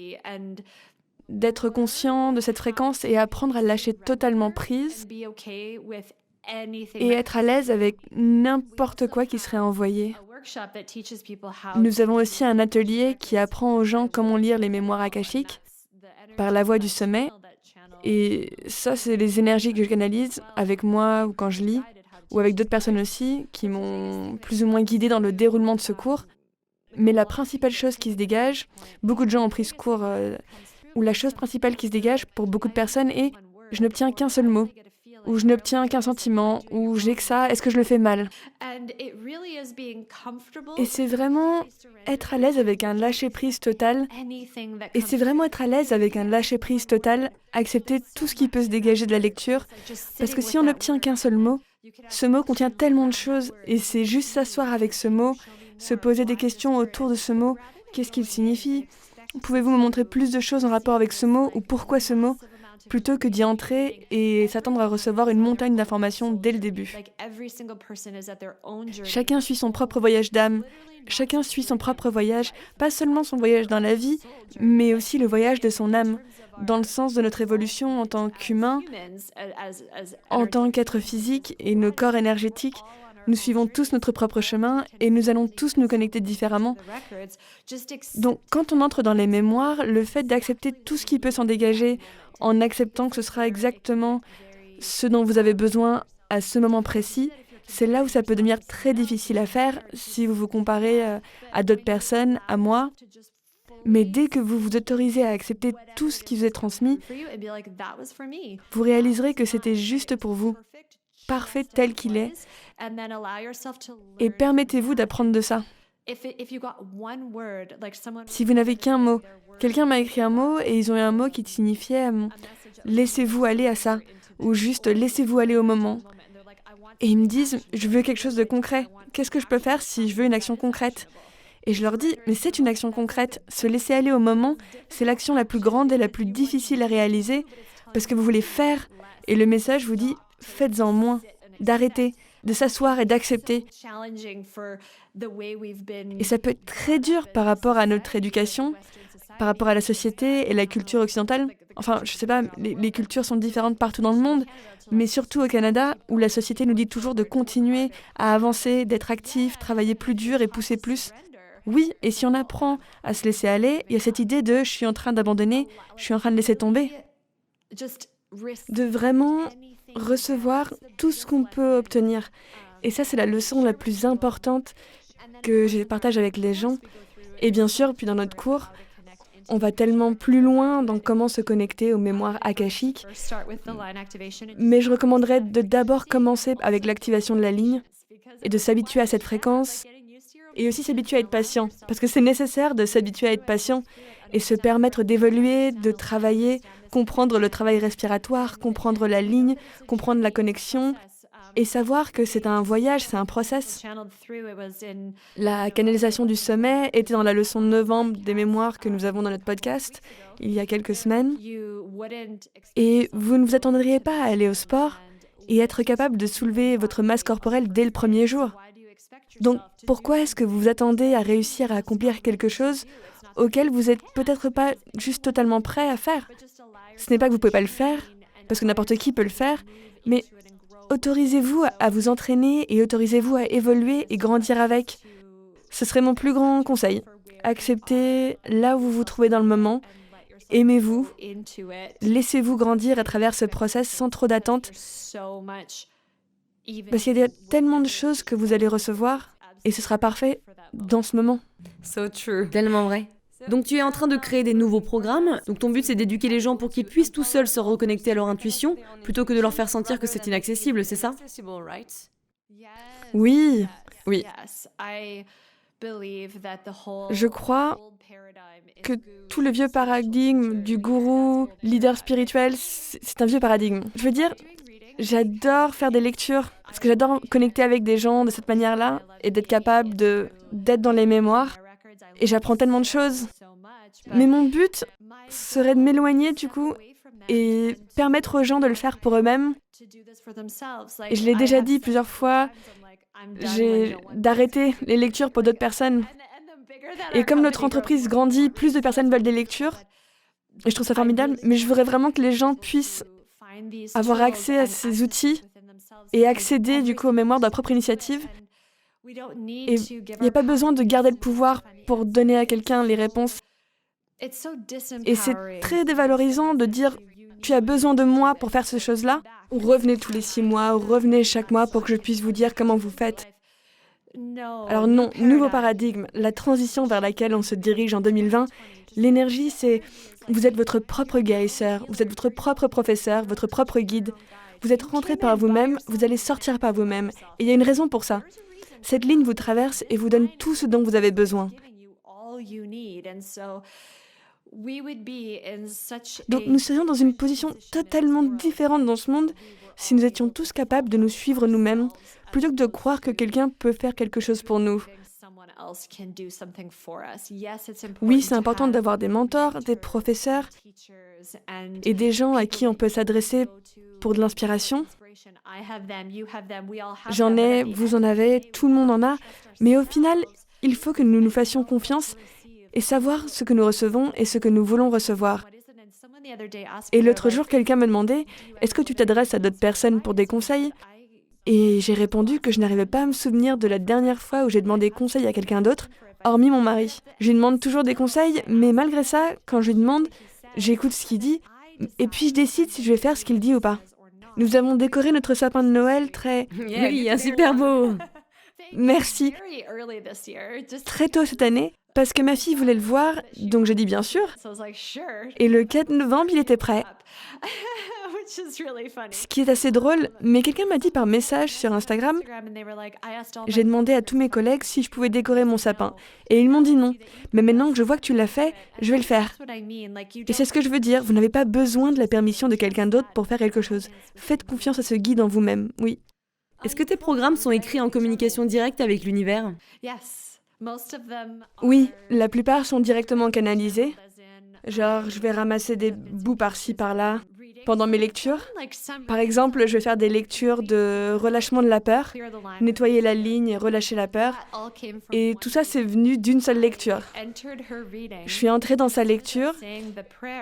C: d'être conscient de cette fréquence et apprendre à lâcher totalement prise et être à l'aise avec n'importe quoi qui serait envoyé. Nous avons aussi un atelier qui apprend aux gens comment lire les mémoires akashiques par la voie du sommet. Et ça, c'est les énergies que je canalise avec moi ou quand je lis, ou avec d'autres personnes aussi qui m'ont plus ou moins guidée dans le déroulement de ce cours. Mais la principale chose qui se dégage, beaucoup de gens ont pris ce cours, où la chose principale qui se dégage pour beaucoup de personnes est « je n'obtiens qu'un seul mot ». Ou je n'obtiens qu'un sentiment, ou j'ai que ça, est-ce que je le fais mal? Et c'est vraiment être à l'aise avec un lâcher-prise total. Et c'est vraiment être à l'aise avec un lâcher-prise total, accepter tout ce qui peut se dégager de la lecture. Parce que si on n'obtient qu'un seul mot, ce mot contient tellement de choses, et c'est juste s'asseoir avec ce mot, se poser des questions autour de ce mot. Qu'est-ce qu'il signifie? Pouvez-vous me montrer plus de choses en rapport avec ce mot, ou pourquoi ce mot? Plutôt que d'y entrer et s'attendre à recevoir une montagne d'informations dès le début. Chacun suit son propre voyage d'âme. Chacun suit son propre voyage, pas seulement son voyage dans la vie, mais aussi le voyage de son âme, dans le sens de notre évolution en tant qu'humain, en tant qu'être physique et nos corps énergétiques. Nous suivons tous notre propre chemin et nous allons tous nous connecter différemment. Donc, quand on entre dans les mémoires, le fait d'accepter tout ce qui peut s'en dégager, en acceptant que ce sera exactement ce dont vous avez besoin à ce moment précis, c'est là où ça peut devenir très difficile à faire si vous vous comparez à d'autres personnes, à moi. Mais dès que vous vous autorisez à accepter tout ce qui vous est transmis, vous réaliserez que c'était juste pour vous, parfait tel qu'il est, et permettez-vous d'apprendre de ça. Si vous n'avez qu'un mot, quelqu'un m'a écrit un mot et ils ont eu un mot qui signifiait « laissez-vous aller à ça » ou juste « laissez-vous aller au moment ». Et ils me disent « je veux quelque chose de concret. Qu'est-ce que je peux faire si je veux une action concrète ?» Et je leur dis « mais c'est une action concrète. Se laisser aller au moment, c'est l'action la plus grande et la plus difficile à réaliser parce que vous voulez faire. Et le message vous dit « faites-en moins, d'arrêter. » de s'asseoir et d'accepter. Et ça peut être très dur par rapport à notre éducation, par rapport à la société et la culture occidentale. Enfin, je sais pas, les cultures sont différentes partout dans le monde, mais surtout au Canada, où la société nous dit toujours de continuer à avancer, d'être actif, travailler plus dur et pousser plus. Oui, et si on apprend à se laisser aller, il y a cette idée de « je suis en train d'abandonner, je suis en train de laisser tomber ». De vraiment recevoir tout ce qu'on peut obtenir. Et ça, c'est la leçon la plus importante que je partage avec les gens. Et bien sûr, puis dans notre cours, on va tellement plus loin dans comment se connecter aux mémoires akashiques. Mais je recommanderais de d'abord commencer avec l'activation de la ligne et de s'habituer à cette fréquence et aussi s'habituer à être patient. Parce que c'est nécessaire de s'habituer à être patient et se permettre d'évoluer, de travailler, comprendre le travail respiratoire, comprendre la ligne, comprendre la connexion et savoir que c'est un voyage, c'est un process. La canalisation du sommet était dans la leçon de novembre des mémoires que nous avons dans notre podcast il y a quelques semaines. Et vous ne vous attendriez pas à aller au sport et être capable de soulever votre masse corporelle dès le premier jour. Donc pourquoi est-ce que vous vous attendez à réussir à accomplir quelque chose auquel vous n'êtes peut-être pas juste totalement prêt à faire? Ce n'est pas que vous ne pouvez pas le faire, parce que n'importe qui peut le faire, mais autorisez-vous à vous entraîner et autorisez-vous à évoluer et grandir avec. Ce serait mon plus grand conseil. Acceptez là où vous vous trouvez dans le moment, aimez-vous, laissez-vous grandir à travers ce process sans trop d'attente, parce qu'il y a tellement de choses que vous allez recevoir et ce sera parfait dans ce moment.
A: So true. Tellement vrai. Donc tu es en train de créer des nouveaux programmes, donc ton but c'est d'éduquer les gens pour qu'ils puissent tout seuls se reconnecter à leur intuition, plutôt que de leur faire sentir que c'est inaccessible, c'est ça?
C: Oui, oui. Je crois que tout le vieux paradigme du gourou, leader spirituel, c'est un vieux paradigme. Je veux dire, j'adore faire des lectures, parce que j'adore connecter avec des gens de cette manière-là, et d'être capable d'être dans les mémoires. Et j'apprends tellement de choses. Mais mon but serait de m'éloigner du coup et permettre aux gens de le faire pour eux-mêmes. Et je l'ai déjà dit plusieurs fois, d'arrêter les lectures pour d'autres personnes. Et comme notre entreprise grandit, plus de personnes veulent des lectures. Et je trouve ça formidable, mais je voudrais vraiment que les gens puissent avoir accès à ces outils et accéder du coup aux mémoires de leur propre initiative. Et il n'y a pas besoin de garder le pouvoir pour donner à quelqu'un les réponses. Et c'est très dévalorisant de dire « tu as besoin de moi pour faire ces choses-là » ou « revenez tous les 6 mois » ou « revenez chaque mois pour que je puisse vous dire comment vous faites ». Alors non, nouveau paradigme, la transition vers laquelle on se dirige en 2020, l'énergie c'est « vous êtes votre propre guérisseur, vous êtes votre propre professeur, votre propre guide, vous êtes rentré par vous-même, vous allez sortir par vous-même. » Et il y a une raison pour ça. Cette ligne vous traverse et vous donne tout ce dont vous avez besoin. Donc nous serions dans une position totalement différente dans ce monde si nous étions tous capables de nous suivre nous-mêmes, plutôt que de croire que quelqu'un peut faire quelque chose pour nous. Oui, c'est important d'avoir des mentors, des professeurs et des gens à qui on peut s'adresser pour de l'inspiration. J'en ai, vous en avez, tout le monde en a, mais au final, il faut que nous nous fassions confiance et savoir ce que nous recevons et ce que nous voulons recevoir. Et l'autre jour, quelqu'un me demandait « Est-ce que tu t'adresses à d'autres personnes pour des conseils ?» Et j'ai répondu que je n'arrivais pas à me souvenir de la dernière fois où j'ai demandé conseil à quelqu'un d'autre, hormis mon mari. Je lui demande toujours des conseils, mais malgré ça, quand je lui demande, j'écoute ce qu'il dit, et puis je décide si je vais faire ce qu'il dit ou pas. Nous avons décoré notre sapin de Noël très...
A: Oui, un super beau.
C: Merci. Très tôt cette année, parce que ma fille voulait le voir, donc je dis bien sûr. Et le 4 novembre, il était prêt. Ce qui est assez drôle, mais quelqu'un m'a dit par message sur Instagram, j'ai demandé à tous mes collègues si je pouvais décorer mon sapin. Et ils m'ont dit non. Mais maintenant que je vois que tu l'as fait, je vais le faire. Et c'est ce que je veux dire, vous n'avez pas besoin de la permission de quelqu'un d'autre pour faire quelque chose. Faites confiance à ce guide en vous-même, oui.
A: Est-ce que tes programmes sont écrits en communication directe avec l'univers?
C: Oui, la plupart sont directement canalisés. Genre, je vais ramasser des bouts par-ci, par-là pendant mes lectures. Par exemple, je vais faire des lectures de relâchement de la peur, nettoyer la ligne et relâcher la peur. Et tout ça, c'est venu d'une seule lecture. Je suis entrée dans sa lecture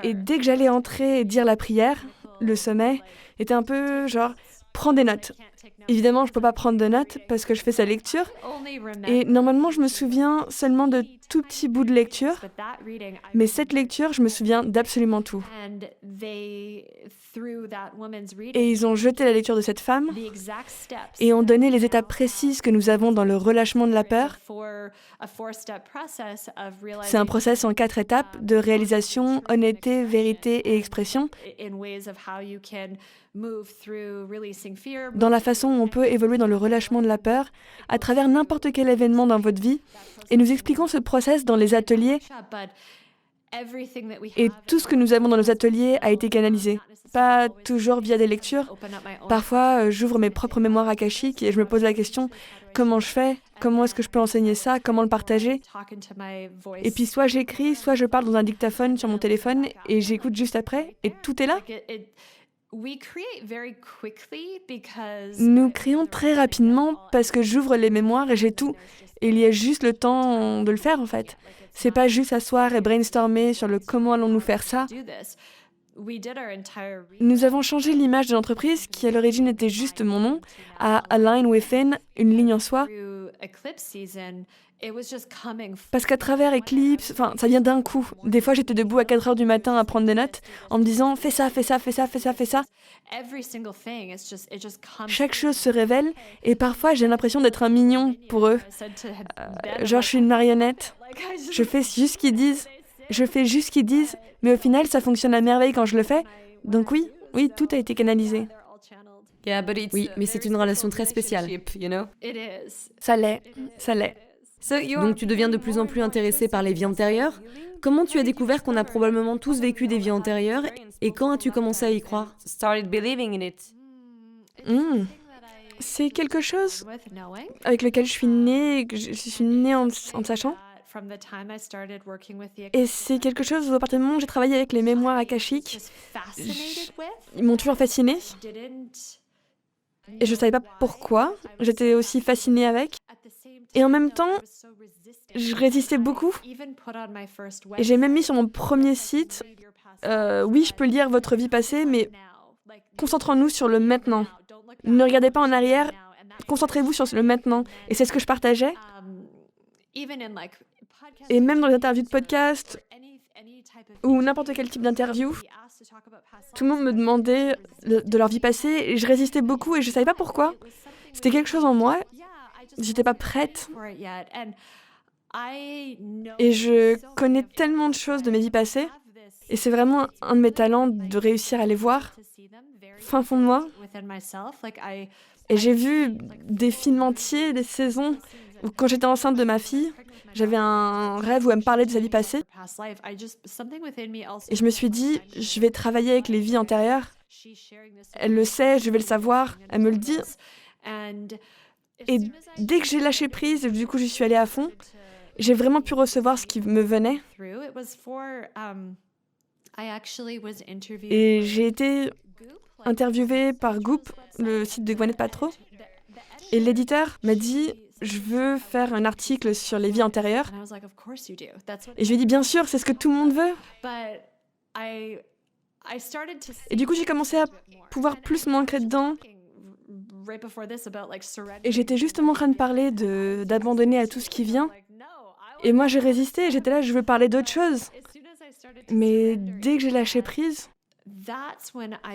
C: et dès que j'allais entrer et dire la prière, le sommet était un peu genre, prends des notes. Évidemment, je ne peux pas prendre de notes parce que je fais sa lecture. Et normalement, je me souviens seulement de tout petits bouts de lecture. Mais cette lecture, je me souviens d'absolument tout. Et ils ont jeté la lecture de cette femme et ont donné les étapes précises que nous avons dans le relâchement de la peur. C'est un process en 4 étapes de réalisation, honnêteté, vérité et expression. Dans la façon où on peut évoluer dans le relâchement de la peur à travers n'importe quel événement dans votre vie. Et nous expliquons ce process dans les ateliers. Et tout ce que nous avons dans nos ateliers a été canalisé. Pas toujours via des lectures. Parfois, j'ouvre mes propres mémoires akashiques et je me pose la question, comment je fais ? Comment est-ce que je peux enseigner ça ? Comment le partager ? Et puis soit j'écris, soit je parle dans un dictaphone sur mon téléphone et j'écoute juste après et tout est là. Nous créons très rapidement parce que j'ouvre les mémoires et j'ai tout. Et il y a juste le temps de le faire en fait. C'est pas juste s'asseoir et brainstormer sur le comment allons-nous faire ça. Nous avons changé l'image de l'entreprise qui à l'origine était juste mon nom à Align Within, une ligne en soi. Parce qu'à travers Eclipse, ça vient d'un coup. Des fois, j'étais debout à 4h du matin à prendre des notes en me disant « fais ça, fais ça, fais ça, fais ça, fais ça ». Chaque chose se révèle et parfois, j'ai l'impression d'être un mignon pour eux. Genre, je suis une marionnette. Je fais juste ce qu'ils disent. Je fais juste ce qu'ils disent, mais au final, ça fonctionne à merveille quand je le fais. Donc oui, tout a été canalisé.
A: Oui, mais c'est une relation très spéciale.
C: Ça l'est.
A: Donc tu deviens de plus en plus intéressé par les vies antérieures. Comment tu as découvert qu'on a probablement tous vécu des vies antérieures et quand as-tu commencé à y croire?
C: C'est quelque chose avec lequel je suis née, que je suis née en sachant. Et c'est quelque chose où à partir du moment où j'ai travaillé avec les mémoires akashiques, ils m'ont toujours fascinée. Et je ne savais pas pourquoi j'étais aussi fascinée avec. Et en même temps, je résistais beaucoup. Et j'ai même mis sur mon premier site, oui, je peux lire votre vie passée, mais concentrons-nous sur le maintenant. Ne regardez pas en arrière, concentrez-vous sur le maintenant. Et c'est ce que je partageais. Et même dans les interviews de podcast ou n'importe quel type d'interview, tout le monde me demandait de leur vie passée et je résistais beaucoup et je ne savais pas pourquoi. C'était quelque chose en moi, j'étais pas prête. Et je connais tellement de choses de mes vies passées et c'est vraiment un de mes talents de réussir à les voir fin fond de moi. Et j'ai vu des films entiers, des saisons où quand j'étais enceinte de ma fille, j'avais un rêve où elle me parlait de sa vie passée. Et je me suis dit, je vais travailler avec les vies antérieures. Elle le sait, je vais le savoir, elle me le dit. Et dès que j'ai lâché prise, du coup j'y suis allée à fond, j'ai vraiment pu recevoir ce qui me venait. Et j'ai été interviewée par Goop, le site de Gwyneth Paltrow. Et l'éditeur m'a dit, je veux faire un article sur les vies antérieures. Et je lui ai dit, bien sûr, c'est ce que tout le monde veut. Et du coup, j'ai commencé à pouvoir plus m'ancrer dedans. Et j'étais justement en train de parler d'abandonner à tout ce qui vient. Et moi, j'ai résisté et j'étais là, je veux parler d'autre chose. Mais dès que j'ai lâché prise,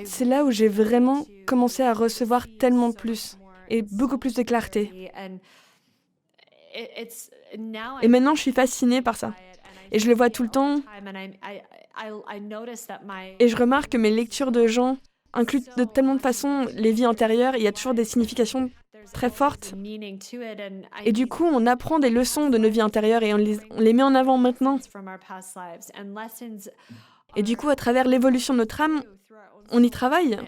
C: c'est là où j'ai vraiment commencé à recevoir tellement plus et beaucoup plus de clarté. Et maintenant, je suis fascinée par ça. Et je le vois tout le temps. Et je remarque que mes lectures de gens incluent de tellement de façons les vies antérieures. Il y a toujours des significations très fortes. Et du coup, on apprend des leçons de nos vies antérieures et on les met en avant maintenant. Et du coup, à travers l'évolution de notre âme, on y travaille.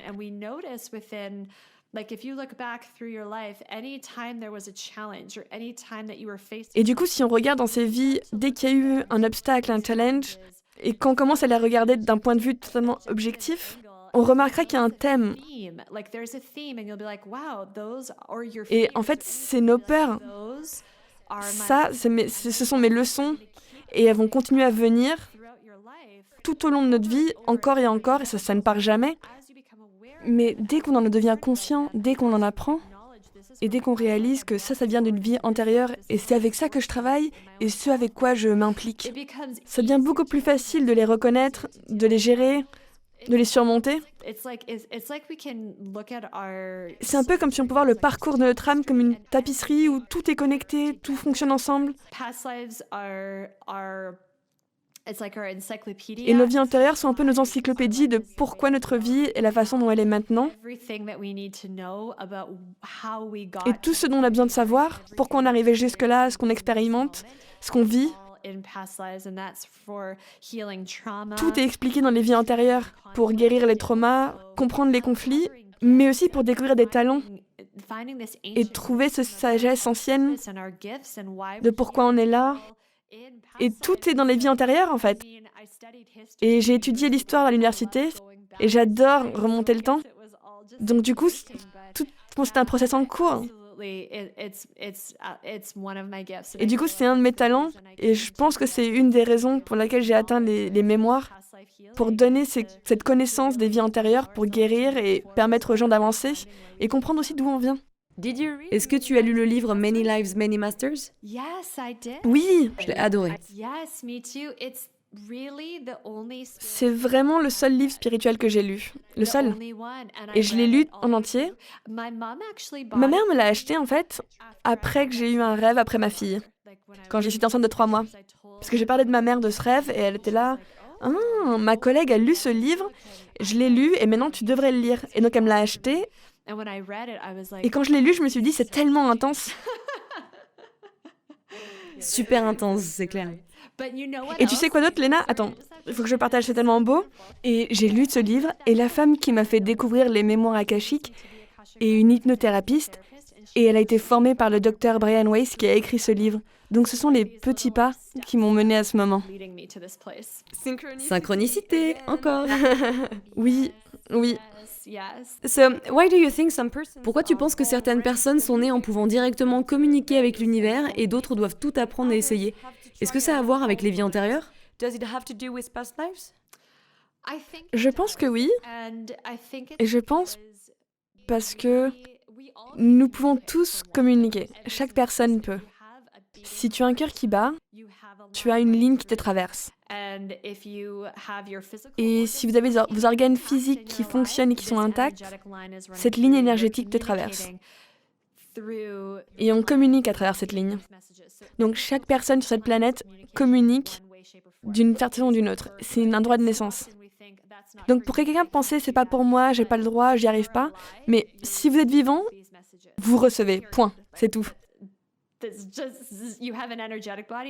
C: Et du coup, si on regarde dans ces vies, dès qu'il y a eu un obstacle, un challenge, et qu'on commence à les regarder d'un point de vue totalement objectif, on remarquera qu'il y a un thème. Et en fait, c'est nos peurs. Ça, ce sont mes leçons, et elles vont continuer à venir tout au long de notre vie, encore et encore, et ça ne part jamais. Mais dès qu'on en devient conscient, dès qu'on en apprend, et dès qu'on réalise que ça vient d'une vie antérieure, et c'est avec ça que je travaille, et ce avec quoi je m'implique, ça devient beaucoup plus facile de les reconnaître, de les gérer, de les surmonter. C'est un peu comme si on pouvait voir le parcours de notre âme comme une tapisserie où tout est connecté, tout fonctionne ensemble. Et nos vies antérieures sont un peu nos encyclopédies de pourquoi notre vie est la façon dont elle est maintenant. Et tout ce dont on a besoin de savoir, pourquoi on est arrivé jusque-là, ce qu'on expérimente, ce qu'on vit. Tout est expliqué dans les vies antérieures pour guérir les traumas, comprendre les conflits, mais aussi pour découvrir des talents et trouver cette sagesse ancienne de pourquoi on est là. Et tout est dans les vies antérieures, en fait. Et j'ai étudié l'histoire à l'université et j'adore remonter le temps. Donc du coup, c'est un process en cours. Et du coup, c'est un de mes talents et je pense que c'est une des raisons pour laquelle j'ai atteint les mémoires, pour donner cette connaissance des vies antérieures, pour guérir et permettre aux gens d'avancer et comprendre aussi d'où on vient.
A: Est-ce que tu as lu le livre Many Lives, Many Masters?
C: Oui,
A: Je l'ai adoré.
C: c'est vraiment le seul livre spirituel que j'ai lu. Le seul. Et je l'ai lu en entier. Ma mère me l'a acheté, en fait, après que j'ai eu un rêve après ma fille, quand je suis enceinte de 3 mois. Parce que j'ai parlé de ma mère de ce rêve et elle était là. Ah, ma collègue a lu ce livre, je l'ai lu et maintenant tu devrais le lire. Et donc elle me l'a acheté. Et quand je l'ai lu, je me suis dit, c'est tellement intense.
A: Super intense, c'est clair.
C: Et tu sais quoi d'autre, Léna? Attends, il faut que je partage, c'est tellement beau. Et j'ai lu ce livre, et la femme qui m'a fait découvrir les mémoires akashiques est une hypnothérapeute, et elle a été formée par le docteur Brian Weiss qui a écrit ce livre. Donc ce sont les petits pas qui m'ont menée à ce moment.
A: Synchronicité, encore.
C: Oui.
A: Pourquoi tu penses que certaines personnes sont nées en pouvant directement communiquer avec l'univers et d'autres doivent tout apprendre et essayer? Est-ce que ça a à voir avec les vies antérieures?
C: Je pense que oui. Et je pense parce que nous pouvons tous communiquer. Chaque personne peut. Si tu as un cœur qui bat, tu as une ligne qui te traverse. Et si vous avez vos organes physiques qui fonctionnent et qui sont intacts, cette ligne énergétique te traverse. Et on communique à travers cette ligne. Donc chaque personne sur cette planète communique d'une façon ou d'une autre. C'est un droit de naissance. Donc pour quelqu'un penser c'est pas pour moi, j'ai pas le droit, j'y arrive pas, mais si vous êtes vivant, vous recevez. Point. C'est tout.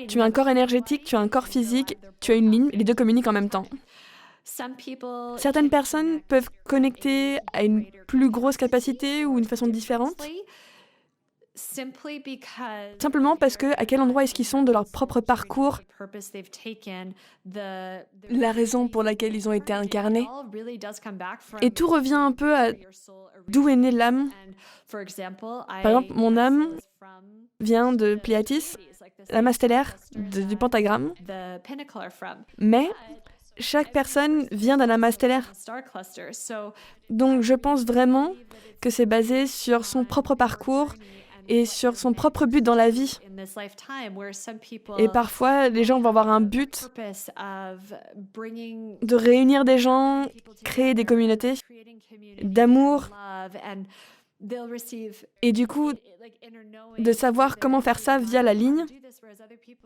C: Tu as un corps énergétique, tu as un corps physique, tu as une ligne, les deux communiquent en même temps. Certaines personnes peuvent connecter à une plus grosse capacité ou une façon différente, simplement parce que à quel endroit est-ce qu'ils sont de leur propre parcours, la raison pour laquelle ils ont été incarnés. Et tout revient un peu à d'où est née l'âme. Par exemple, mon âme vient de Pléiades, l'amas stellaire du pentagramme, mais chaque personne vient d'un amas stellaire. Donc je pense vraiment que c'est basé sur son propre parcours et sur son propre but dans la vie. Et parfois, les gens vont avoir un but de réunir des gens, créer des communautés d'amour. Et du coup, de savoir comment faire ça via la ligne.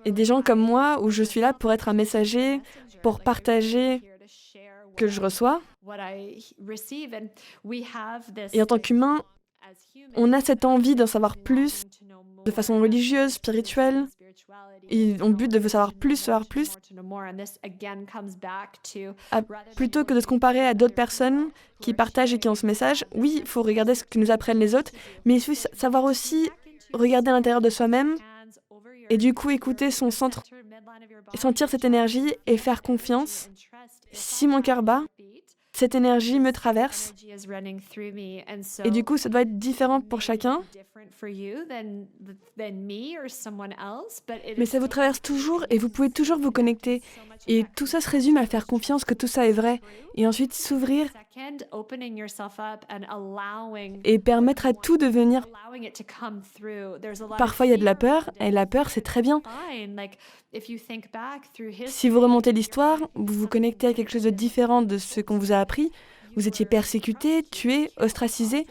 C: Et des gens comme moi, où je suis là pour être un messager, pour partager ce que je reçois. Et en tant qu'humain, on a cette envie d'en savoir plus, de façon religieuse, spirituelle. Et on but de savoir plus. Plutôt que de se comparer à d'autres personnes qui partagent et qui ont ce message, oui, il faut regarder ce que nous apprennent les autres, mais il faut savoir aussi regarder à l'intérieur de soi-même et du coup écouter son centre, sentir cette énergie et faire confiance. Si mon cœur bat, cette énergie me traverse. Et du coup, ça doit être différent pour chacun. Mais ça vous traverse toujours et vous pouvez toujours vous connecter. Et tout ça se résume à faire confiance que tout ça est vrai. Et ensuite s'ouvrir et permettre à tout de venir. Parfois, il y a de la peur, et la peur, c'est très bien. Si vous remontez l'histoire, vous vous connectez à quelque chose de différent de ce qu'on vous a appris. Vous étiez persécuté, tué, ostracisé.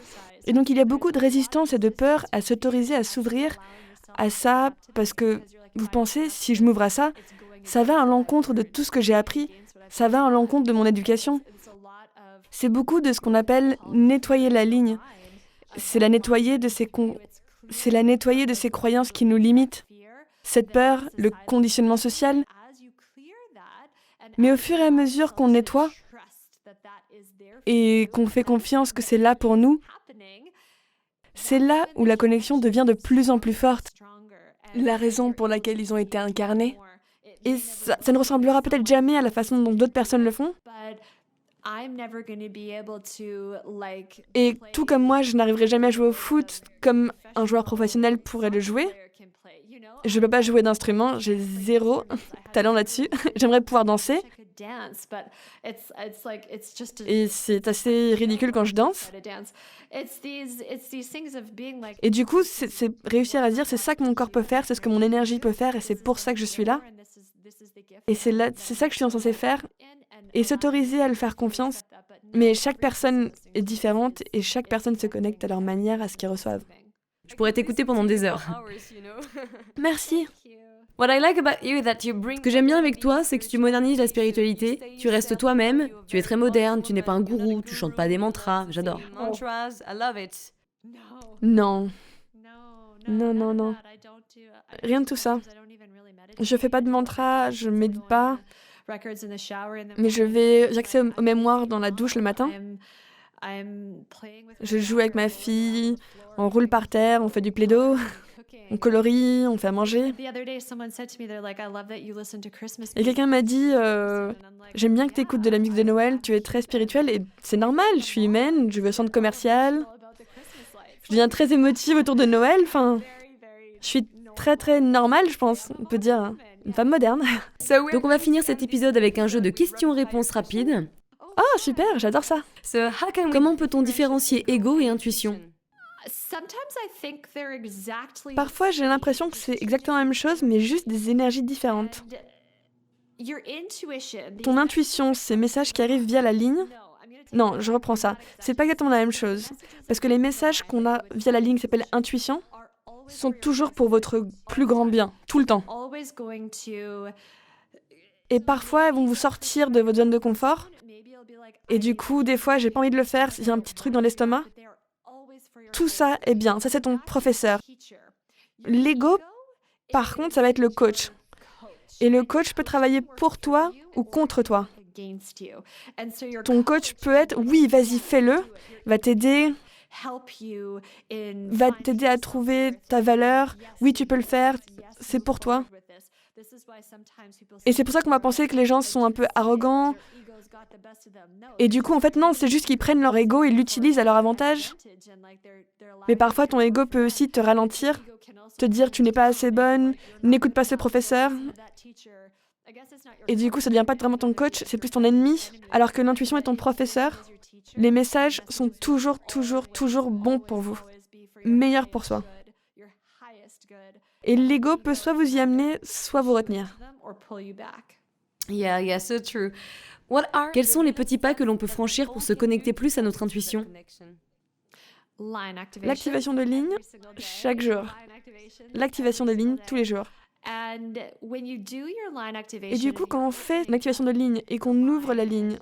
C: Et donc, il y a beaucoup de résistance et de peur à s'autoriser à s'ouvrir à ça, parce que vous pensez, si je m'ouvre à ça, ça va à l'encontre de tout ce que j'ai appris, ça va à l'encontre de mon éducation. C'est beaucoup de ce qu'on appelle nettoyer la ligne. C'est la nettoyer de ces croyances qui nous limitent. Cette peur, le conditionnement social. Mais au fur et à mesure qu'on nettoie et qu'on fait confiance que c'est là pour nous, c'est là où la connexion devient de plus en plus forte. La raison pour laquelle ils ont été incarnés. Et ça ne ressemblera peut-être jamais à la façon dont d'autres personnes le font. Et tout comme moi, je n'arriverai jamais à jouer au foot comme un joueur professionnel pourrait le jouer. Je ne peux pas jouer d'instrument, j'ai zéro talent là-dessus. J'aimerais pouvoir danser. Et c'est assez ridicule quand je danse. Et du coup, c'est réussir à dire c'est ça que mon corps peut faire, c'est ce que mon énergie peut faire et c'est pour ça que je suis là. Et c'est ça que je suis censée faire. Et s'autoriser à le faire confiance. Mais chaque personne est différente et chaque personne se connecte à leur manière, à ce qu'ils reçoivent.
A: Je pourrais t'écouter pendant des heures.
C: Merci.
A: Ce que j'aime bien avec toi, c'est que tu modernises la spiritualité, tu restes toi-même, tu es très moderne, tu n'es pas un gourou, tu chantes pas des mantras, j'adore.
C: Non. Non. Rien de tout ça. Je fais pas de mantra, je médite pas, mais j'ai accès aux mémoires dans la douche le matin. Je joue avec ma fille, on roule par terre, on fait du plaido, on colorie, on fait à manger. Et quelqu'un m'a dit j'aime bien que tu écoutes de la musique de Noël, tu es très spirituelle et c'est normal, je suis humaine, je vais au centre commercial. Je deviens très émotive autour de Noël, enfin, je suis très très normale, je pense, on peut dire, une femme moderne.
A: Donc on va finir cet épisode avec un jeu de questions-réponses rapides.
C: Oh super, j'adore ça.
A: Comment peut-on différencier ego et intuition ?
C: Parfois j'ai l'impression que c'est exactement la même chose, mais juste des énergies différentes. Ton intuition, ces messages qui arrivent via la ligne. Non, je reprends ça. C'est pas exactement la même chose. Parce que les messages qu'on a via la ligne qui s'appelle intuition sont toujours pour votre plus grand bien, tout le temps. Et parfois, elles vont vous sortir de votre zone de confort. Et du coup, des fois, j'ai pas envie de le faire, il y a un petit truc dans l'estomac. Tout ça est bien, ça c'est ton professeur. L'ego, par contre, ça va être le coach. Et le coach peut travailler pour toi ou contre toi. Ton coach peut être, oui, vas-y, fais-le, va t'aider à trouver ta valeur, oui, tu peux le faire, c'est pour toi. Et c'est pour ça qu'on va penser que les gens sont un peu arrogants. Et du coup, en fait, non, c'est juste qu'ils prennent leur ego et l'utilisent à leur avantage. Mais parfois, ton ego peut aussi te ralentir, te dire tu n'es pas assez bonne, n'écoute pas ce professeur. Et du coup, ça ne devient pas vraiment ton coach, c'est plus ton ennemi. Alors que l'intuition est ton professeur, les messages sont toujours bons pour vous, meilleurs pour soi. Et l'ego peut soit vous y amener, soit vous retenir.
A: Yeah, so true. Quels sont les petits pas que l'on peut franchir pour se connecter plus à notre intuition ?
C: L'activation de ligne, chaque jour. L'activation de ligne, tous les jours. Et du coup, quand on fait l'activation de ligne et qu'on ouvre la ligne,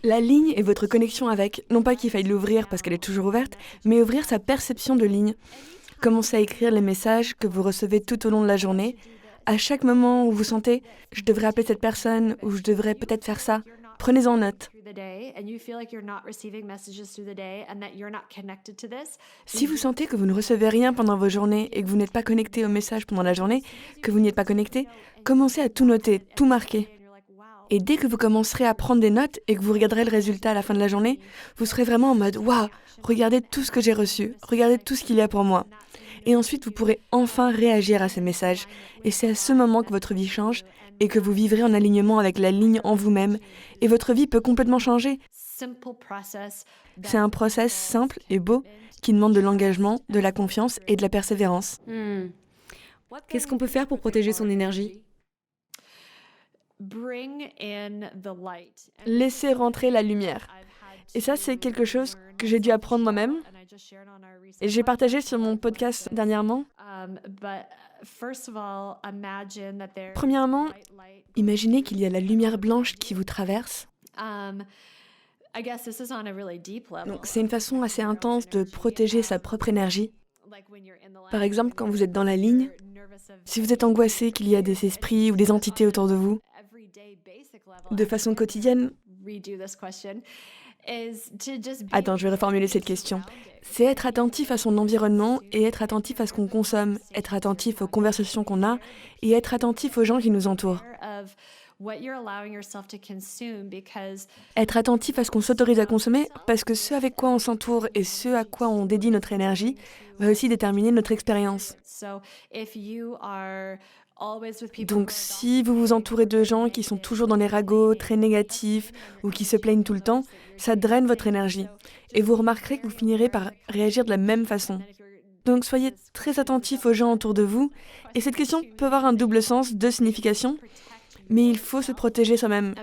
C: la ligne est votre connexion avec, non pas qu'il faille l'ouvrir parce qu'elle est toujours ouverte, mais ouvrir sa perception de ligne. Commencez à écrire les messages que vous recevez tout au long de la journée. À chaque moment où vous sentez « je devrais appeler cette personne » ou « je devrais peut-être faire ça », Prenez-en note. Si vous sentez que vous ne recevez rien pendant vos journées et que vous n'êtes pas connecté aux messages pendant la journée, que vous n'y êtes pas connecté, commencez à tout noter, tout marquer. Et dès que vous commencerez à prendre des notes et que vous regarderez le résultat à la fin de la journée, vous serez vraiment en mode « Waouh, regardez tout ce que j'ai reçu, regardez tout ce qu'il y a pour moi ». Et ensuite, vous pourrez enfin réagir à ces messages. Et c'est à ce moment que votre vie change et que vous vivrez en alignement avec la ligne en vous-même. Et votre vie peut complètement changer. C'est un process simple et beau qui demande de l'engagement, de la confiance et de la persévérance.
A: Qu'est-ce qu'on peut faire pour protéger son énergie ?
C: Laissez rentrer la lumière. Et ça, c'est quelque chose que j'ai dû apprendre moi-même. Et j'ai partagé sur mon podcast dernièrement. Premièrement, imaginez qu'il y a la lumière blanche qui vous traverse. Donc, c'est une façon assez intense de protéger sa propre énergie. Par exemple, quand vous êtes dans la ligne, si vous êtes angoissé qu'il y a des esprits ou des entités autour de vous, de façon quotidienne. Attends, je vais reformuler cette question. C'est être attentif à son environnement et être attentif à ce qu'on consomme, être attentif aux conversations qu'on a et être attentif aux gens qui nous entourent. Être attentif à ce qu'on s'autorise à consommer parce que ce avec quoi on s'entoure et ce à quoi on dédie notre énergie va aussi déterminer notre expérience. Donc si vous vous entourez de gens qui sont toujours dans les ragots, très négatifs ou qui se plaignent tout le temps, ça draine votre énergie. Et vous remarquerez que vous finirez par réagir de la même façon. Donc soyez très attentifs aux gens autour de vous. Et cette question peut avoir un double sens, deux significations. Mais il faut se protéger soi-même.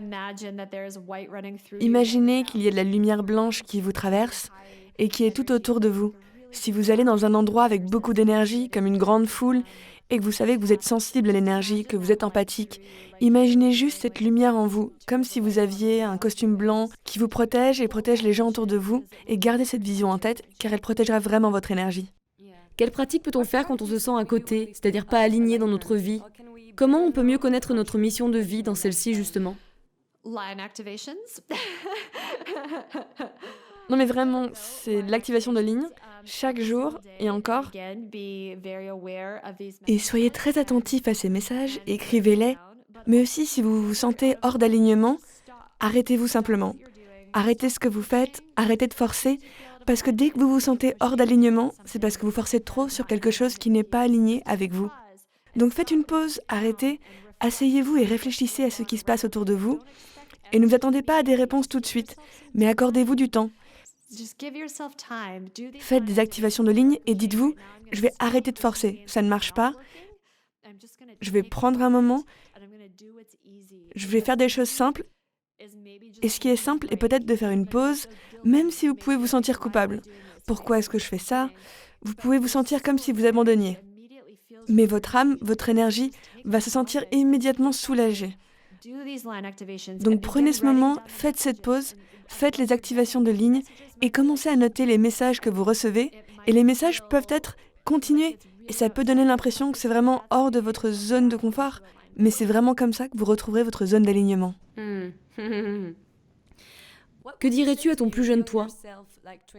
C: Imaginez qu'il y a de la lumière blanche qui vous traverse et qui est tout autour de vous. Si vous allez dans un endroit avec beaucoup d'énergie, comme une grande foule, et que vous savez que vous êtes sensible à l'énergie, que vous êtes empathique, imaginez juste cette lumière en vous, comme si vous aviez un costume blanc qui vous protège et protège les gens autour de vous, et gardez cette vision en tête, car elle protégera vraiment votre énergie.
A: Quelle pratique peut-on faire quand on se sent à côté, c'est-à-dire pas aligné dans notre vie ? Comment on peut mieux connaître notre mission de vie dans celle-ci, justement ?
C: Non mais vraiment, c'est l'activation de lignes, chaque jour et encore. Et soyez très attentifs à ces messages, écrivez-les. Mais aussi, si vous vous sentez hors d'alignement, arrêtez-vous simplement. Arrêtez ce que vous faites, arrêtez de forcer, parce que dès que vous vous sentez hors d'alignement, c'est parce que vous forcez trop sur quelque chose qui n'est pas aligné avec vous. Donc faites une pause, arrêtez, asseyez-vous et réfléchissez à ce qui se passe autour de vous. Et ne vous attendez pas à des réponses tout de suite, mais accordez-vous du temps. Faites des activations de lignes et dites-vous, je vais arrêter de forcer, ça ne marche pas. Je vais prendre un moment, je vais faire des choses simples. Et ce qui est simple est peut-être de faire une pause, même si vous pouvez vous sentir coupable. Pourquoi est-ce que je fais ça ? Vous pouvez vous sentir comme si vous abandonniez. Mais votre âme, votre énergie va se sentir immédiatement soulagée. Donc prenez ce moment, faites cette pause, faites les activations de lignes et commencez à noter les messages que vous recevez. Et les messages peuvent être continués. Et ça peut donner l'impression que c'est vraiment hors de votre zone de confort. Mais c'est vraiment comme ça que vous retrouverez votre zone d'alignement.
A: Que dirais-tu à ton plus jeune toi ?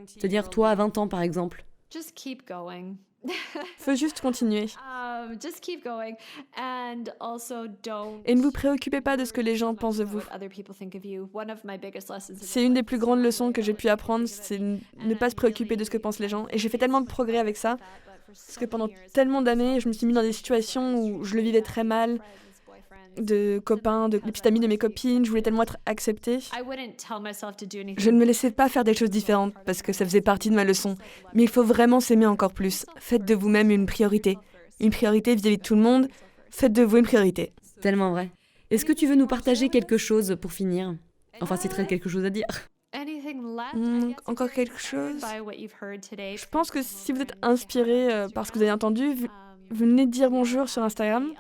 A: C'est-à-dire toi à 20 ans par exemple.
C: Faut juste continuer. Et ne vous préoccupez pas de ce que les gens pensent de vous. C'est une des plus grandes leçons que j'ai pu apprendre, c'est ne pas se préoccuper de ce que pensent les gens. Et j'ai fait tellement de progrès avec ça, parce que pendant tellement d'années, je me suis mis dans des situations où je le vivais très mal, de copains, de petites amies de mes copines, je voulais tellement être acceptée. Je ne me laissais pas faire des choses différentes parce que ça faisait partie de ma leçon. Mais il faut vraiment s'aimer encore plus. Faites de vous-même une priorité. Une priorité vis-à-vis de tout le monde. Faites de vous une priorité.
A: Tellement vrai. Est-ce que tu veux nous partager quelque chose pour finir ? Enfin, si tu as quelque chose à dire.
C: Encore quelque chose ? Je pense que si vous êtes inspiré par ce que vous avez entendu, venez dire bonjour sur Instagram.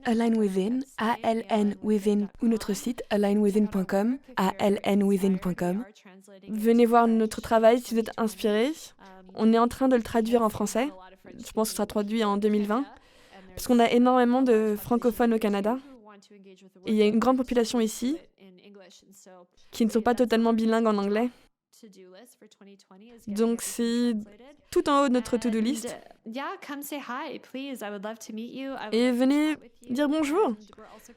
C: @alignwithin, ALN-Within, ou notre site alignwithin.com, ALNwithin.com. Venez voir notre travail si vous êtes inspiré. On est en train de le traduire en français. Je pense que ce sera traduit en 2020. Parce qu'on a énormément de francophones au Canada. Et il y a une grande population ici qui ne sont pas totalement bilingues en anglais. Donc c'est tout en haut de notre to-do list. Et venez dire bonjour.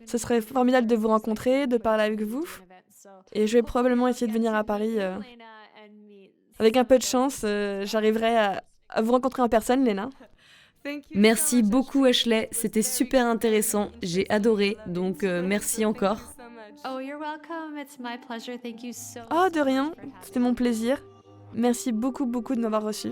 C: Ce serait formidable de vous rencontrer, de parler avec vous. Et je vais probablement essayer de venir à Paris. Avec un peu de chance, j'arriverai à vous rencontrer en personne, Lena.
A: Merci beaucoup Ashley, c'était super intéressant, j'ai adoré, donc merci encore.
B: Oh, you're welcome. It's my pleasure. Thank you so
C: Oh, de rien, c'était mon plaisir. Merci beaucoup, beaucoup de m'avoir reçu.